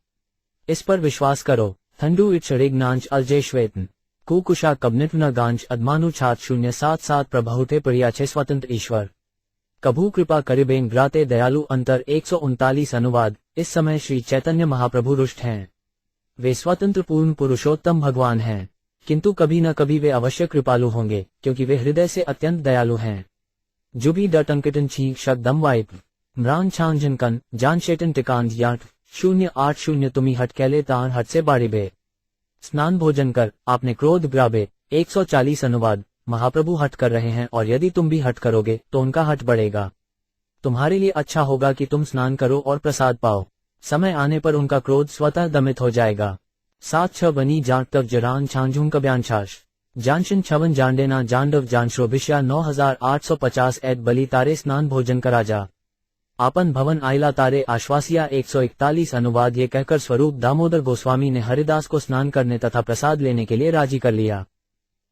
इस पर विश्वास करो। थंडू इट शरिग्नांच अलजेश्वेतन कुकुशा कबनिटना गांच अदमानु छात 077 प्रभुते प्रियाछे स्वतंत्र ईश्वर कभू कृपा करिबेन ग्राते दयालु अंतर 139 अनुवाद। इस समय श्री चैतन्य महाप्रभु रुष्ट हैं, वे स्वतंत्र पूर्ण पुरुषोत्तम भगवान हैं, किंतु कभी न कभी वे अवश्य कृपालु होंगे क्योंकि वे हृदय से अत्यंत दयालु हैं। जुबी डटंकिटन छी शब्दम वाइप म्रान छांजन कन जानशेटन टिकांद याट 080 तुमी हट कैले तार हट से बाड़ीबे स्नान भोजन कर आपने क्रोध ग्राबे 140 अनुवाद। महाप्रभु हट कर रहे हैं और यदि तुम भी हट करोगे तो उनका हट बढ़ेगा। तुम्हारे लिए अच्छा होगा कि तुम स्नान करो और प्रसाद पाओ, समय आने पर उनका क्रोध स्वतः दमित हो जाएगा। 7 बनी जाट तब जरान छांझुंग कब्यांछाश जानशन छवन जांडेना जांडव जानश्रोभिष्या 9850 एड बली तारे स्नान भोजन करा जा आपन भवन आइला तारे आश्वासिया 141 अनुवाद। ये कहकर स्वरूप दामोदर गोस्वामी ने हरिदास को स्नान करने तथा प्रसाद लेने के लिए राजी कर लिया।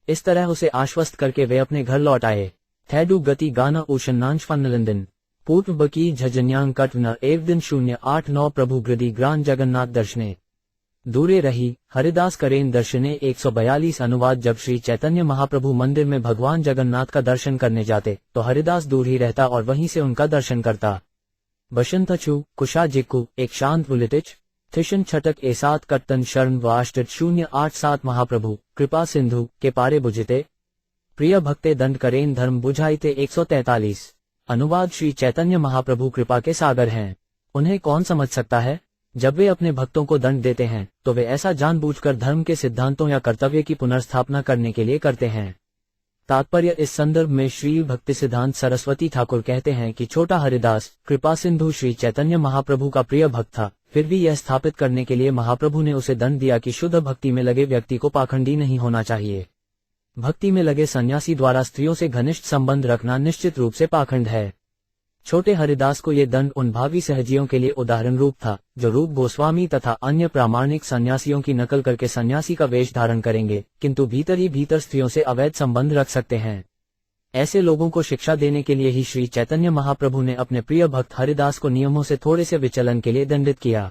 इस तरह उसे आश्वस्त करके वे अपने घर लौट आए। थैडू गति गाना ऊशनांश फन्नलिंदिन पूर्व बकी झजन्यांग कट न एक दिन 089 प्रभु गृदी ग्रान जगन्नाथ दर्शने दूरे रही हरिदास करेन दर्शने 142 अनुवाद। जब श्री चैतन्य महाप्रभु मंदिर में भगवान जगन्नाथ का दर्शन करने जाते तो हरिदास दूर ही रहता और वहीं से उनका दर्शन करता। बशंतचु कुशा जिक्कू एक शांत बुलिटिच थिशन छटक एसात कट्टन शरण वाष्टित 087 महाप्रभु कृपा सिंधु के पारे बुझिते प्रिय भक्ते दंड करेन धर्म बुझाइते 143 अनुवाद। श्री चैतन्य महाप्रभु कृपा के सागर हैं, उन्हें कौन समझ सकता है। जब वे अपने भक्तों को दंड देते हैं तो वे ऐसा जानबूझकर धर्म के सिद्धांतों या कर्तव्य की पुनर्स्थापना करने के लिए करते हैं। तात्पर्य इस संदर्भ में श्री भक्ति सिद्धांत सरस्वती ठाकुर कहते हैं कि छोटा हरिदास कृपा सिंधु श्री चैतन्य महाप्रभु का प्रिय भक्त था, फिर भी यह स्थापित करने के लिए महाप्रभु ने उसे दंड दिया कि शुद्ध भक्ति में लगे व्यक्ति को पाखंडी नहीं होना चाहिए। भक्ति में लगे सन्यासी द्वारा स्त्रियों से घनिष्ठ संबंध रखना निश्चित रूप से पाखंड है। छोटे हरिदास को ये दंड उन भावी सहजियों के लिए उदाहरण रूप था जो रूप गोस्वामी तथा अन्य प्रामाणिक सन्यासियों की नकल करके सन्यासी का वेश धारण करेंगे किंतु भीतर ही भीतर स्त्रियों से अवैध संबंध रख सकते हैं। ऐसे लोगों को शिक्षा देने के लिए ही श्री चैतन्य महाप्रभु ने अपने प्रिय भक्त हरिदास को नियमों से थोड़े से विचलन के लिए दंडित किया।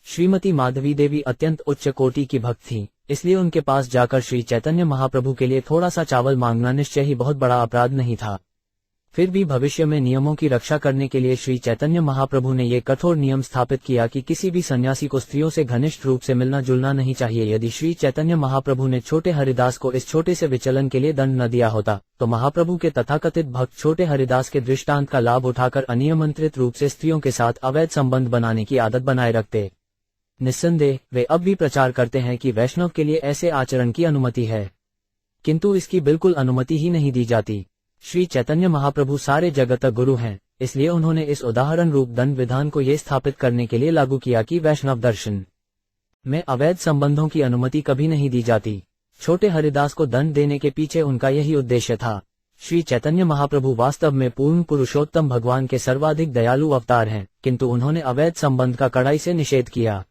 श्रीमती माधवी देवी अत्यंत उच्च कोटि की भक्त थीं, इसलिए उनके पास जाकर श्री चैतन्य महाप्रभु के लिए थोड़ा सा चावल मांगना निश्चय ही बहुत बड़ा अपराध नहीं था। फिर भी भविष्य में नियमों की रक्षा करने के लिए श्री चैतन्य महाप्रभु ने ये कठोर नियम स्थापित किया कि किसी भी सन्यासी को स्त्रियों से घनिष्ठ रूप से मिलना जुलना नहीं चाहिए। यदि श्री चैतन्य महाप्रभु ने छोटे हरिदास को इस छोटे से विचलन के लिए दंड न दिया होता तो महाप्रभु के तथाकथित भक्त छोटे हरिदास के दृष्टांत का लाभ उठाकर अनियंत्रित रूप से स्त्रियों के साथ अवैध संबंध बनाने की आदत बनाए रखते। निस्संदेह वे अब भी प्रचार करते हैं कि वैष्णव के लिए ऐसे आचरण की अनुमति है, किंतु इसकी बिल्कुल अनुमति ही नहीं दी जाती। श्री चैतन्य महाप्रभु सारे जगत गुरु हैं, इसलिए उन्होंने इस उदाहरण रूप दंड विधान को ये स्थापित करने के लिए लागू किया कि वैष्णव दर्शन में अवैध संबंधों की अनुमति कभी नहीं दी जाती। छोटे हरिदास को दंड देने के पीछे उनका यही उद्देश्य था। श्री चैतन्य महाप्रभु वास्तव में पूर्ण पुरुषोत्तम भगवान के सर्वाधिक दयालु अवतार हैं, किंतु उन्होंने अवैध संबंध का कड़ाई से निषेध किया।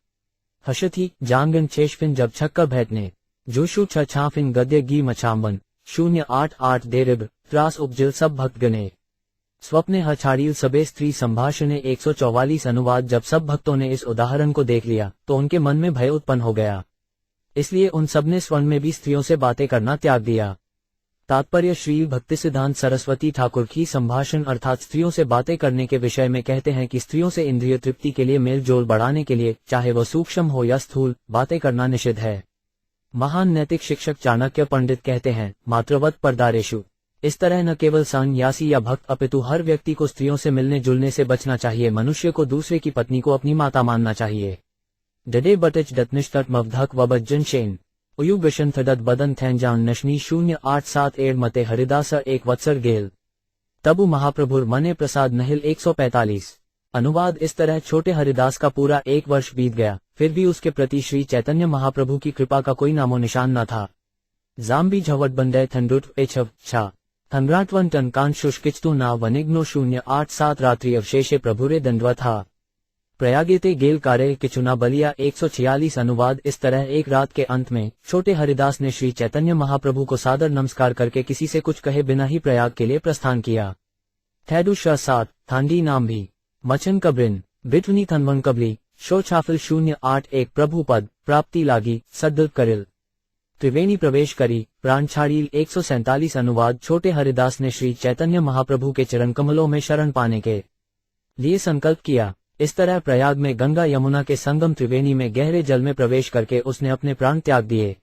हशथी जांगन छेशफिन जब छक्कर बैठने जोशु छाफिन गद्य गी मछाम्बन 088 देरिब त्रास उपजिल सब भक्त गणे स्वप्ने हछाड़ील सबे स्त्री संभाषणे 144 अनुवाद। जब सब भक्तों ने इस उदाहरण को देख लिया तो उनके मन में भय उत्पन्न हो गया, इसलिए उन सबने स्वर्ण में भी स्त्रियों से बातें करना त्याग दिया। तात्पर्य श्री भक्ति सिद्धांत सरस्वती ठाकुर की संभाषण अर्थात स्त्रियों से बातें करने के विषय में कहते हैं कि स्त्रियों से इंद्रिय तृप्ति के लिए मेल जोल बढ़ाने के लिए, चाहे वह सूक्ष्म हो या स्थूल, बातें करना निषिद्ध है। महान नैतिक शिक्षक चाणक्य पंडित कहते हैं, मातृवत परदारेशु। इस तरह न केवल सन्यासी या भक्त अपितु हर व्यक्ति को स्त्रियों से मिलने जुलने से बचना चाहिए। मनुष्य को दूसरे की पत्नी को अपनी माता मानना चाहिए। डडे बटच डतनिष्ठत मवधक वबज्जन शेन उयु विशन थदत बदन थैंजान नशनी 087 एड़ मते हरिदास एक वत्सर गेल तबु महाप्रभुर मने प्रसाद नहिल 145 अनुवाद। इस तरह छोटे हरिदास का पूरा 1 वर्ष बीत गया, फिर भी उसके प्रति श्री चैतन्य महाप्रभु की कृपा का कोई नामो निशान न था। जाम्बी झवट बंदे थंडुट एछव छा थंग्राटवन टन कान शुष्किचतु ना वनिग्नो 087 रात्रि अवशेषे प्रभुरे दंडवत था प्रयागेते गेल कार्य किचुना बलिया 146 अनुवाद। इस तरह एक रात के अंत में छोटे हरिदास ने श्री चैतन्य महाप्रभु को सादर नमस्कार करके किसी से कुछ कहे बिना ही प्रयाग के लिए प्रस्थान किया। थैडू शाह थांडी नाम भी मचन कब्रिन बिटवनी थनवन कबली शो छाफिल 081 प्रभु पद प्राप्ति लागी सद्दल करिल त्रिवेणी प्रवेश करी प्राण छाड़ील 147 अनुवाद। छोटे हरिदास ने श्री चैतन्य महाप्रभु के चरण कमलों में शरण पाने के लिए संकल्प किया। इस तरह प्रयाग में गंगा यमुना के संगम त्रिवेणी में गहरे जल में प्रवेश करके उसने अपने प्राण त्याग दिए।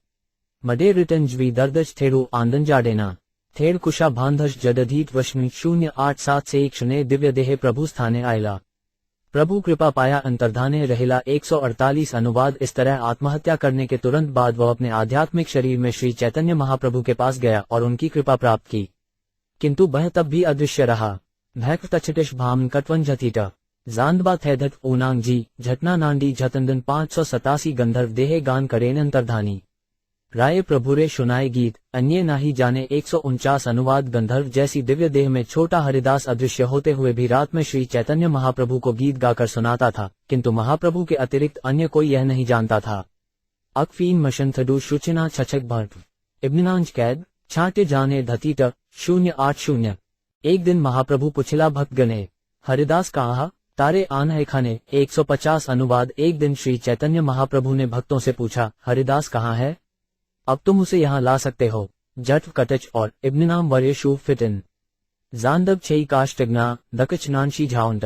मडे रिटंजवी दर्दज थेड़ू आंदन जाडेना थेड़ कुशा भांधश जडधीत वश्मी 087 से 1 दिव्य देहे प्रभु स्थाने आयला प्रभु कृपा पाया अंतर्धाने रहेला 148 अनुवाद। इस तरह आत्महत्या करने के तुरंत बाद वह अपने आध्यात्मिक शरीर में श्री चैतन्य महाप्रभु के पास गया और उनकी कृपा प्राप्त की, किंतु वह तब भी अदृश्य रहा। भैक तछटिश भाम कटवन झतीटा जांदबा थैधक ऊनांग जी झटना नांडी झतंदन 587 गंधर्व देहे गान करेन अंतर्धानी राय प्रभु रे सुनाए गीत, अन्य नाही जाने 149 अनुवाद। गंधर्व जैसी दिव्य देह में छोटा हरिदास अदृश्य होते हुए भी रात में श्री चैतन्य महाप्रभु को गीत गाकर सुनाता था, किंतु महाप्रभु के अतिरिक्त अन्य कोई यह नहीं जानता था। अकफीन मशंथडू शुचिना छछक भट इब्नांज कैद छाटे जाने धतीट 080। एक दिन महाप्रभु पुछला भक्त गणे, हरिदास कहाँ तारे आन है खाने 150 अनुवाद। एक दिन श्री चैतन्य महाप्रभु ने भक्तों से पूछा, हरिदास कहाँ है? अब तुम उसे यहाँ ला सकते हो। जट कटच और इब्नाम वर्य शू फिटिन जानदब छई काष्टग्ना दकच नानशी झाउंट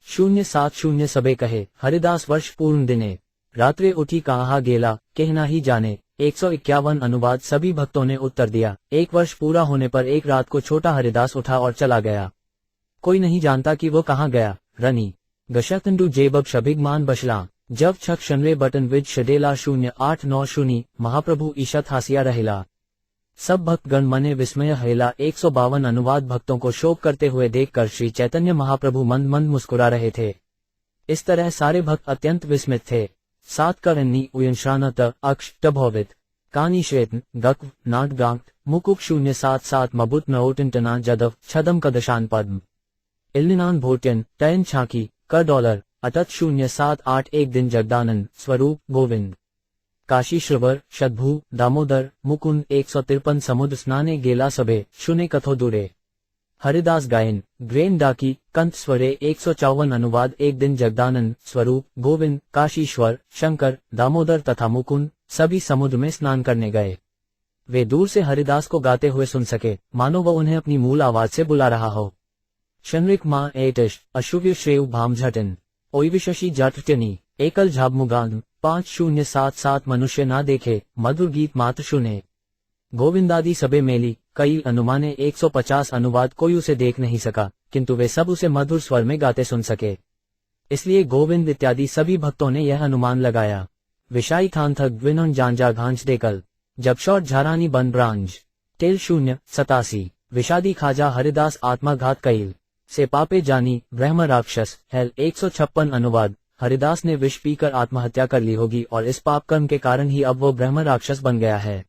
070। सबे कहे, हरिदास वर्ष पूर्ण दिने रात्रे उठी कहाँ गेला कहना ही जाने। 151 अनुवाद। सभी भक्तों ने उत्तर दिया, एक वर्ष पूरा होने पर एक रात को छोटा हरिदास उठा और चला गया। कोई नहीं जानता कि वो कहाँ गया। रनी गशतंडू जेबब शबिगमान बशला जब छक शनरे बटन विद शडेला 0890। महाप्रभु ईशत हासिया रहेला। सब भक्तगण मने विस्मय हेला। 152 अनुवाद। भक्तों को शोक करते हुए देखकर श्री चैतन्य महाप्रभु मंद मंद मुस्कुरा रहे थे। इस तरह सारे भक्त अत्यंत विस्मित थे। 7 करन्नी उयनश्रानत अक्ष टभोवित कानी श्वेतन गक नाटगांक मुकुक 077 मबुत नओटिंटना जदव छदम कदशान पद्म इल्निनान भोट्यन टैन छाकी कर डॉलर अटत 078। एक दिन जगदानंद स्वरूप गोविंद काशी श्रवर शतभू दामोदर मुकुंद 153 समुद्र स्नाने गेला सभे शुने कथो दूरे हरिदास गायन ग्रेन डाकी कंत स्वरे 154 अनुवाद। एक दिन जगदानंद स्वरूप गोविंद काशीश्वर शंकर दामोदर तथा मुकुंद सभी समुद्र में स्नान करने गए। वे दूर से हरिदास को गाते हुए सुन सके, मानो वह उन्हें अपनी मूल आवाज से बुला रहा हो। शनरिक मां एटिश अशुव्य श्रेव भामझटन ओइविशशी जटटनी एकल झाबमुगान 5077। मनुष्य ना देखे मधुर गीत मात्र सुने गोविंदादि सबे मेली। कई अनुमाने 150 अनुवाद। कोई उसे देख नहीं सका, किंतु वे सब उसे मधुर स्वर में गाते सुन सके, इसलिए गोविंद इत्यादि सभी भक्तों ने यह अनुमान लगाया। विशाई थान थक ग्विन जानजा घांच देकल जब शॉट झारानी बन ब्रांज टेल 087। विषादी खाजा हरिदास आत्माघात कईल से पापे जानी ब्रह्म राक्षस हेल 156 अनुवाद। हरिदास ने विष पीकर आत्महत्या कर ली होगी और इस पाप कर्म के कारण ही अब वो ब्रह्म राक्षस बन गया है।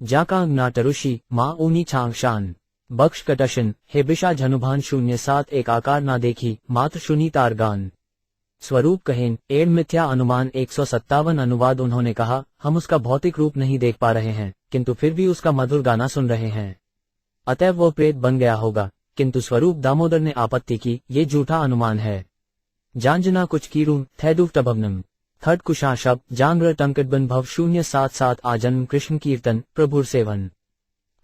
जाकांग नाटरुषि माँ ऊनी छांगशान बख्श कटशन हे बिशा झनुभान 07। एक आकार ना देखी मात्र सुनी तारगान स्वरूप कहेन एड मिथ्या अनुमान। 157 अनुवाद। उन्होंने कहा, हम उसका भौतिक रूप नहीं देख पा रहे हैं, किंतु फिर भी उसका मधुर गाना सुन रहे हैं, अतएव वो प्रेत बन गया होगा। किंतु स्वरूप दामोदर ने आपत्ति की, ये झूठा अनुमान है। जानजना कुछ कीरूम थैदुव टभवनम थर्ड कुशाशब जानवर टंकटबन भव 077। आजन्म कृष्ण कीर्तन प्रभुर सेवन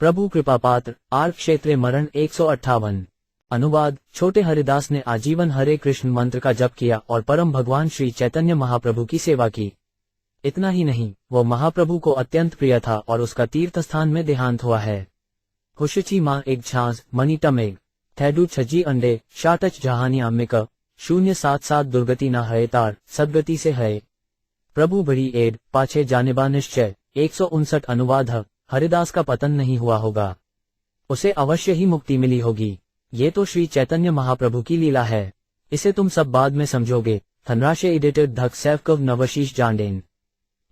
प्रभु कृपा पात्र आर क्षेत्रे मरण 158 अनुवाद। छोटे हरिदास ने आजीवन हरे कृष्ण मंत्र का जप किया और परम भगवान श्री चैतन्य महाप्रभु की सेवा की। इतना ही नहीं, वो महाप्रभु को अत्यंत प्रिय था और उसका तीर्थ स्थान में देहांत हुआ है। हुशिची मां एक छाज मनीटमेग थैडू छजी अंडे शाटच जहानी अम्मिक 077। दुर्गति न है तार सदगति से है प्रभु बड़ी एड पाछे जानेबा निश्चय 159 अनुवाद। हरिदास का पतन नहीं हुआ होगा, उसे अवश्य ही मुक्ति मिली होगी। ये तो श्री चैतन्य महाप्रभु की लीला है, इसे तुम सब बाद में समझोगे। धनराशे एडिटेड धक सैफकव नवशीष जांडेन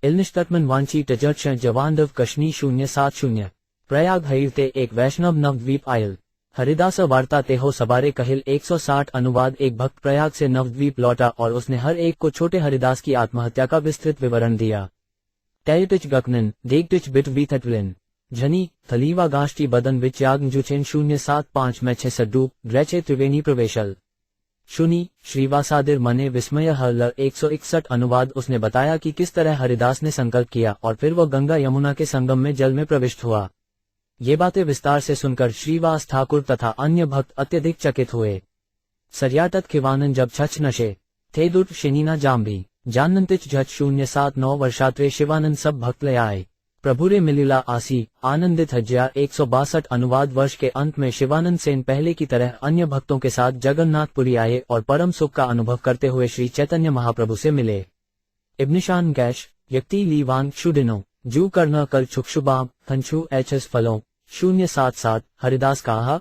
इलनिश्तटमन वांची टजर्च जवानदव कशनी 070। प्रयाग हईरते एक वैष्णव नवद्वीप आयल हरिदास वार्ता तेहो सबारे कहिल 160 अनुवाद। एक भक्त प्रयाग से नवद्वीप लौटा और उसने हर एक को छोटे हरिदास की आत्महत्या का विस्तृत विवरण दिया। टैयटिच गकनन देगटिच बिट वीथटलिन झनी थलीवा गाष्टी बदन विच याग्न जुचेन 075 में 6 सड्डू ग्रैचे त्रिवेणी प्रवेशल शुनी श्रीवासादिर मने विस्मय हल 161 अनुवाद। उसने बताया कि किस तरह हरिदास ने संकल्प किया और फिर वह गंगा यमुना के संगम में जल में प्रविष्ट हुआ। ये बातें विस्तार से सुनकर श्रीवास ठाकुर तथा अन्य भक्त अत्यधिक चकित हुए। सरयाटत खिवानन जब छछ नशे थे दुट शिनीना जाम्भी जानंतिच झच 079 वर्षात्रे शिवानंद सब भक्त ले आए प्रभु रे मिलिला आसी आनंदित हज्या 162 अनुवाद। वर्ष के अंत में शिवानंद सेन पहले की तरह अन्य भक्तों के साथ जगन्नाथपुरी आए और परम सुख का अनुभव करते हुए श्री चैतन्य महाप्रभु से मिले। इब्निशान गैश यक्ति लीवान शुडिनो जू कर्ण कल छुक्षुबाम हंछु एचएस फलों 077। हरिदास कहा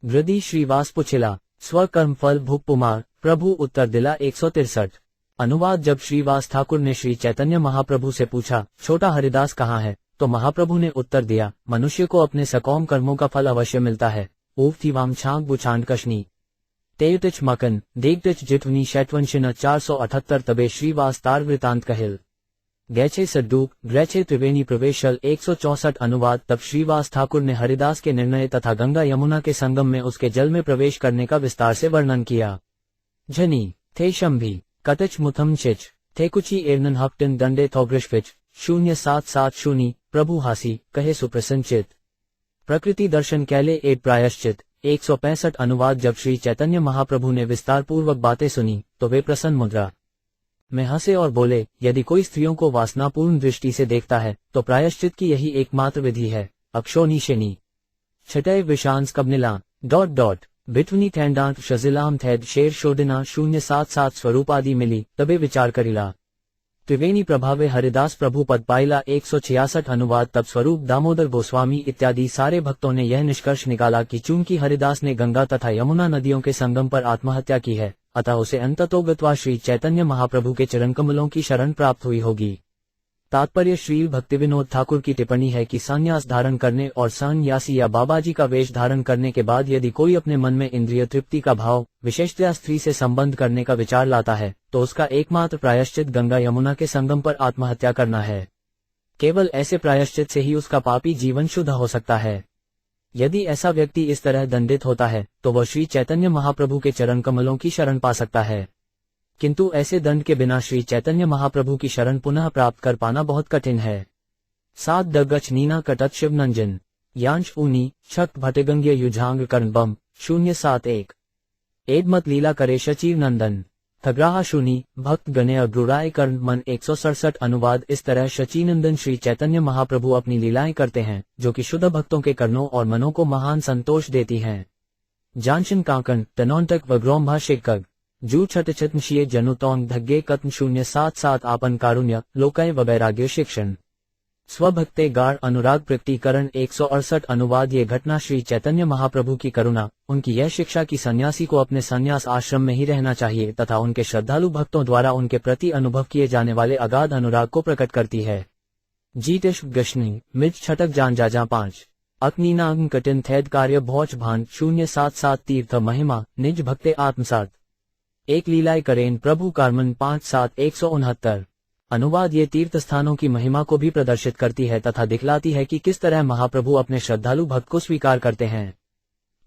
गृदी श्रीवास पुछिला स्वकर्म फल भूप पुमार प्रभु उत्तर दिला 163 अनुवाद। जब श्रीवास ठाकुर ने श्री चैतन्य महाप्रभु से पूछा छोटा हरिदास कहाँ है, तो महाप्रभु ने उत्तर दिया, मनुष्य को अपने सकौम कर्मों का फल अवश्य मिलता है। ऊव थी वाम छांग बुछांड कशनी तेयुतिच मकन देखटिच जितवनी शैटवंशिन 478 तबे श्रीवास तार वृतांत कहिल गैछे सड्डूक ग्रैछे त्रिवेणी प्रवेशल 164 अनुवाद। तब श्रीवास ठाकुर ने हरिदास के निर्णय तथा गंगा यमुना के संगम में उसके जल में प्रवेश करने का विस्तार से वर्णन किया। झनी थे शंभी कटच मुथम चिच थे कुची एर्नन हफ्टिन दंडे थोग्रिशविच 0770 प्रभु हासी कहे सुप्रसन्नचित प्रकृति दर्शन कैले एड प्रायश्चित 165 अनुवाद। जब श्री चैतन्य महाप्रभु ने विस्तार पूर्वक बातें सुनी तो वे प्रसन्न मुद्रा में हंसे और बोले, यदि कोई स्त्रियों को वासनापूर्ण दृष्टि से देखता है तो प्रायश्चित की यही एकमात्र विधि है। अक्षोनी शेनी छटय विशांस कबनिला बिटवनी थैंडांत शजिलाम थैद शेर शोडिना 077 स्वरूप आदि मिली तबे विचार करिला त्रिवेणी प्रभावे हरिदास प्रभु पद पाइला 166 अनुवाद। तब स्वरूप दामोदर गोस्वामी इत्यादि सारे भक्तों ने यह निष्कर्ष निकाला कि चूंकि हरिदास ने गंगा तथा यमुना नदियों के संगम पर आत्महत्या की है, अतः उसे अंततोगत्वा श्री चैतन्य महाप्रभु के चरणकमलों की शरण प्राप्त हुई होगी। तात्पर्य श्री भक्तिविनोद ठाकुर की टिप्पणी है कि संन्यास धारण करने और सन्यासी या बाबाजी का वेश धारण करने के बाद यदि कोई अपने मन में इंद्रिय तृप्ति का भाव विशेषतया स्त्री से संबंध करने का विचार लाता है तो उसका एकमात्र प्रायश्चित गंगा यमुना के संगम पर आत्महत्या करना है। केवल ऐसे प्रायश्चित से ही उसका पापी जीवन शुद्ध हो सकता है। यदि ऐसा व्यक्ति इस तरह दंडित होता है तो वह श्री चैतन्य महाप्रभु के चरण कमलों की शरण पा सकता है, किंतु ऐसे दंड के बिना श्री चैतन्य महाप्रभु की शरण पुनः प्राप्त कर पाना बहुत कठिन है। 7 दगच नीना कटत शिवनंजन यांश ऊनी छक भटेगंग्य युझांग कर्ण बम 071 एडमत लीला करे शचीर नंदन थग्राहा शूनी भक्त गणे अग्रुराय कर्ण मन 167 अनुवाद। इस तरह शचीनंदन श्री चैतन्य महाप्रभु अपनी लीलाएं करते हैं जो कि शुद्ध भक्तों के कर्णों और मनों को महान संतोष देती हैं। जानशन कांकन तनौंतक वग्रोम्भा शेकग जू छटछत्नशीय जनुतौंग धग्गे कत्न 077 आपन कारुण्य लोकय वैराग्य शिक्षण स्वभक्ते गाढ़ अनुराग प्रकटीकरण 168 अनुवाद। ये घटना श्री चैतन्य महाप्रभु की करुणा, उनकी यह शिक्षा कि सन्यासी को अपने संन्यास आश्रम में ही रहना चाहिए तथा उनके श्रद्धालु भक्तों द्वारा उनके प्रति अनुभव किए जाने वाले अगाध अनुराग को प्रकट करती है। जीतेश गशनी मिर्च छटक जान जाजा 5 अकनीना कटिन थैद कार्य भौच भान 077 तीर्थ महिमा निज भक्ते आत्मसात एक लीलाय करेन प्रभु कार्मन 5-7 169 अनुवाद। ये तीर्थ स्थानों की महिमा को भी प्रदर्शित करती है तथा दिखलाती है कि किस तरह महाप्रभु अपने श्रद्धालु भक्त को स्वीकार करते हैं।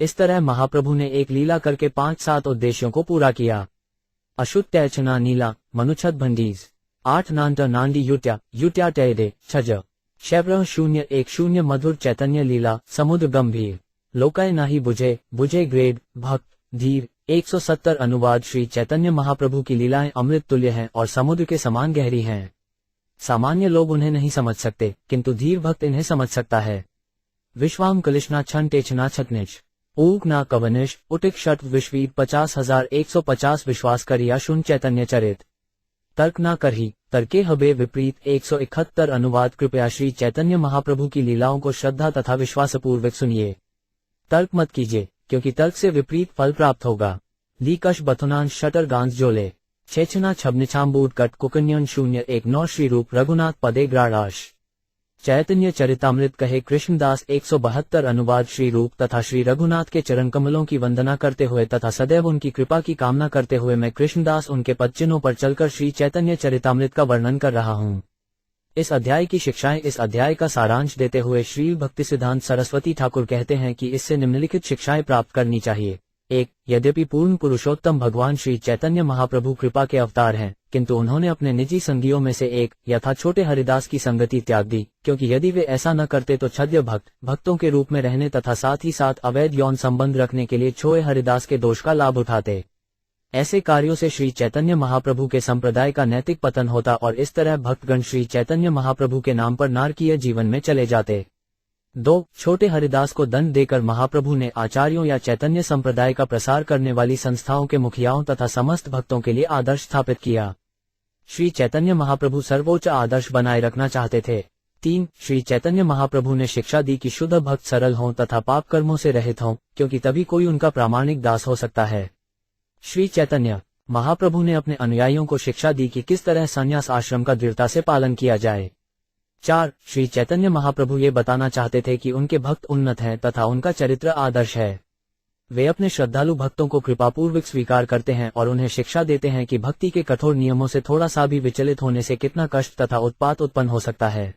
इस तरह महाप्रभु ने एक लीला करके 5-7 उद्देश्यों को पूरा किया। अशुद्ध तैचना नीला मनुछद भंडीज 8 नांट नांडी युट्या टैडे छज शैव्र 010 मधुर चैतन्य लीला समुद्र गंभीर लोकाय नाही बुझे ग्रेड भक्त धीर 170 अनुवाद। श्री चैतन्य महाप्रभु की लीलाएं अमृत तुल्य हैं और समुद्र के समान गहरी हैं। सामान्य लोग उन्हें नहीं समझ सकते, किंतु धीर भक्त इन्हें समझ सकता है। विश्वाम कलिशना छन टेचना छतनिच ऊक ना कवनिश उटिक शट विश्वीर 50,150 विश्वास करिया शुन चैतन्य चरित तर्क ना करही तर्के हबे विपरीत 171 अनुवाद। कृपया श्री चैतन्य महाप्रभु की लीलाओं को श्रद्धा तथा विश्वासपूर्वक सुनिए, तर्क मत कीजिए क्योंकि तर्क से विपरीत फल प्राप्त होगा। लीकश बथुनान शटर गांस जोले छेछना छबनिछाम्बूट कट कुकन्यन 019 श्री रूप रघुनाथ पदे ग्राड़ाश चैतन्य चरितामृत कहे कृष्णदास 172 अनुवाद। श्री रूप तथा श्री रघुनाथ के चरण कमलों की वंदना करते हुए तथा सदैव उनकी कृपा की कामना करते हुए मैं कृष्णदास उनके पदचिन्हों पर चलकर श्री चैतन्य चरितामृत का वर्णन कर रहा हूँ। इस अध्याय की शिक्षाएं। इस अध्याय का सारांश देते हुए श्री भक्तिसिद्धांत सरस्वती ठाकुर कहते हैं कि इससे निम्नलिखित शिक्षाएं प्राप्त करनी चाहिए। 1. यद्यपि पूर्ण पुरुषोत्तम भगवान श्री चैतन्य महाप्रभु कृपा के अवतार हैं, किंतु उन्होंने अपने निजी संगियों में से एक यथा छोटे हरिदास की संगति त्याग दी, क्योंकि यदि वे ऐसा न करते तो छद्य भक्तों के रूप में रहने तथा साथ ही साथ अवैध यौन संबंध रखने के लिए छोए हरिदास के दोष का लाभ उठाते। ऐसे कार्यों से श्री चैतन्य महाप्रभु के संप्रदाय का नैतिक पतन होता और इस तरह भक्तगण श्री चैतन्य महाप्रभु के नाम पर नारकीय जीवन में चले जाते। 2. छोटे हरिदास को दंड देकर महाप्रभु ने आचार्यों या चैतन्य संप्रदाय का प्रसार करने वाली संस्थाओं के मुखियाओं तथा समस्त भक्तों के लिए आदर्श स्थापित किया। श्री चैतन्य महाप्रभु सर्वोच्च आदर्श बनाए रखना चाहते थे। 3. श्री चैतन्य महाप्रभु ने शिक्षा दी कि शुद्ध भक्त सरल हों तथा पाप कर्मों से रहित हों, क्योंकि तभी कोई उनका प्रामाणिक दास हो सकता है। श्री चैतन्य महाप्रभु ने अपने अनुयायियों को शिक्षा दी कि किस तरह संन्यास आश्रम का दृढ़ता से पालन किया जाए। 4. श्री चैतन्य महाप्रभु ये बताना चाहते थे कि उनके भक्त उन्नत हैं तथा उनका चरित्र आदर्श है। वे अपने श्रद्धालु भक्तों को कृपापूर्वक स्वीकार करते हैं और उन्हें शिक्षा देते हैं कि भक्ति के कठोर नियमों से थोड़ा सा भी विचलित होने से कितना कष्ट तथा उत्पात उत्पन्न हो सकता है।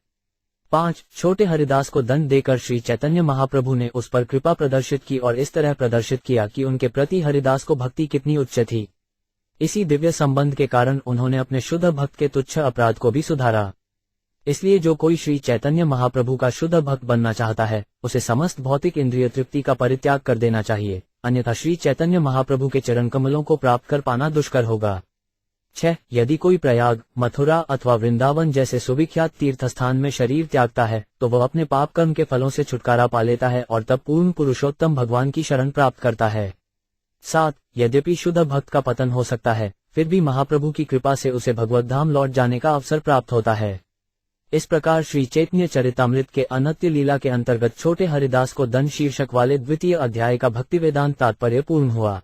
5. छोटे हरिदास को दंड देकर श्री चैतन्य महाप्रभु ने उस पर कृपा प्रदर्शित की और इस तरह प्रदर्शित किया कि उनके प्रति हरिदास को भक्ति कितनी उच्च थी। इसी दिव्य संबंध के कारण उन्होंने अपने शुद्ध भक्त के तुच्छ अपराध को भी सुधारा। इसलिए जो कोई श्री चैतन्य महाप्रभु का शुद्ध भक्त बनना चाहता है उसे समस्त भौतिक इंद्रिय तृप्ति का परित्याग कर देना चाहिए, अन्यथा श्री चैतन्य महाप्रभु के चरण कमलों को प्राप्त कर पाना दुष्कर होगा। 6. यदि कोई प्रयाग, मथुरा अथवा वृंदावन जैसे सुविख्यात तीर्थ स्थान में शरीर त्यागता है तो वह अपने पाप कर्म के फलों से छुटकारा पा लेता है और तब पूर्ण पुरुषोत्तम भगवान की शरण प्राप्त करता है। 7. यद्यपि शुद्ध भक्त का पतन हो सकता है फिर भी महाप्रभु की कृपा से उसे भगवत धाम लौट जाने का अवसर प्राप्त होता है। इस प्रकार श्री चैतन्य चरितामृत के अनंत लीला के अंतर्गत छोटे हरिदास को दंड शीर्षक वाले द्वितीय अध्याय का भक्ति वेदांत तात्पर्य पूर्ण हुआ।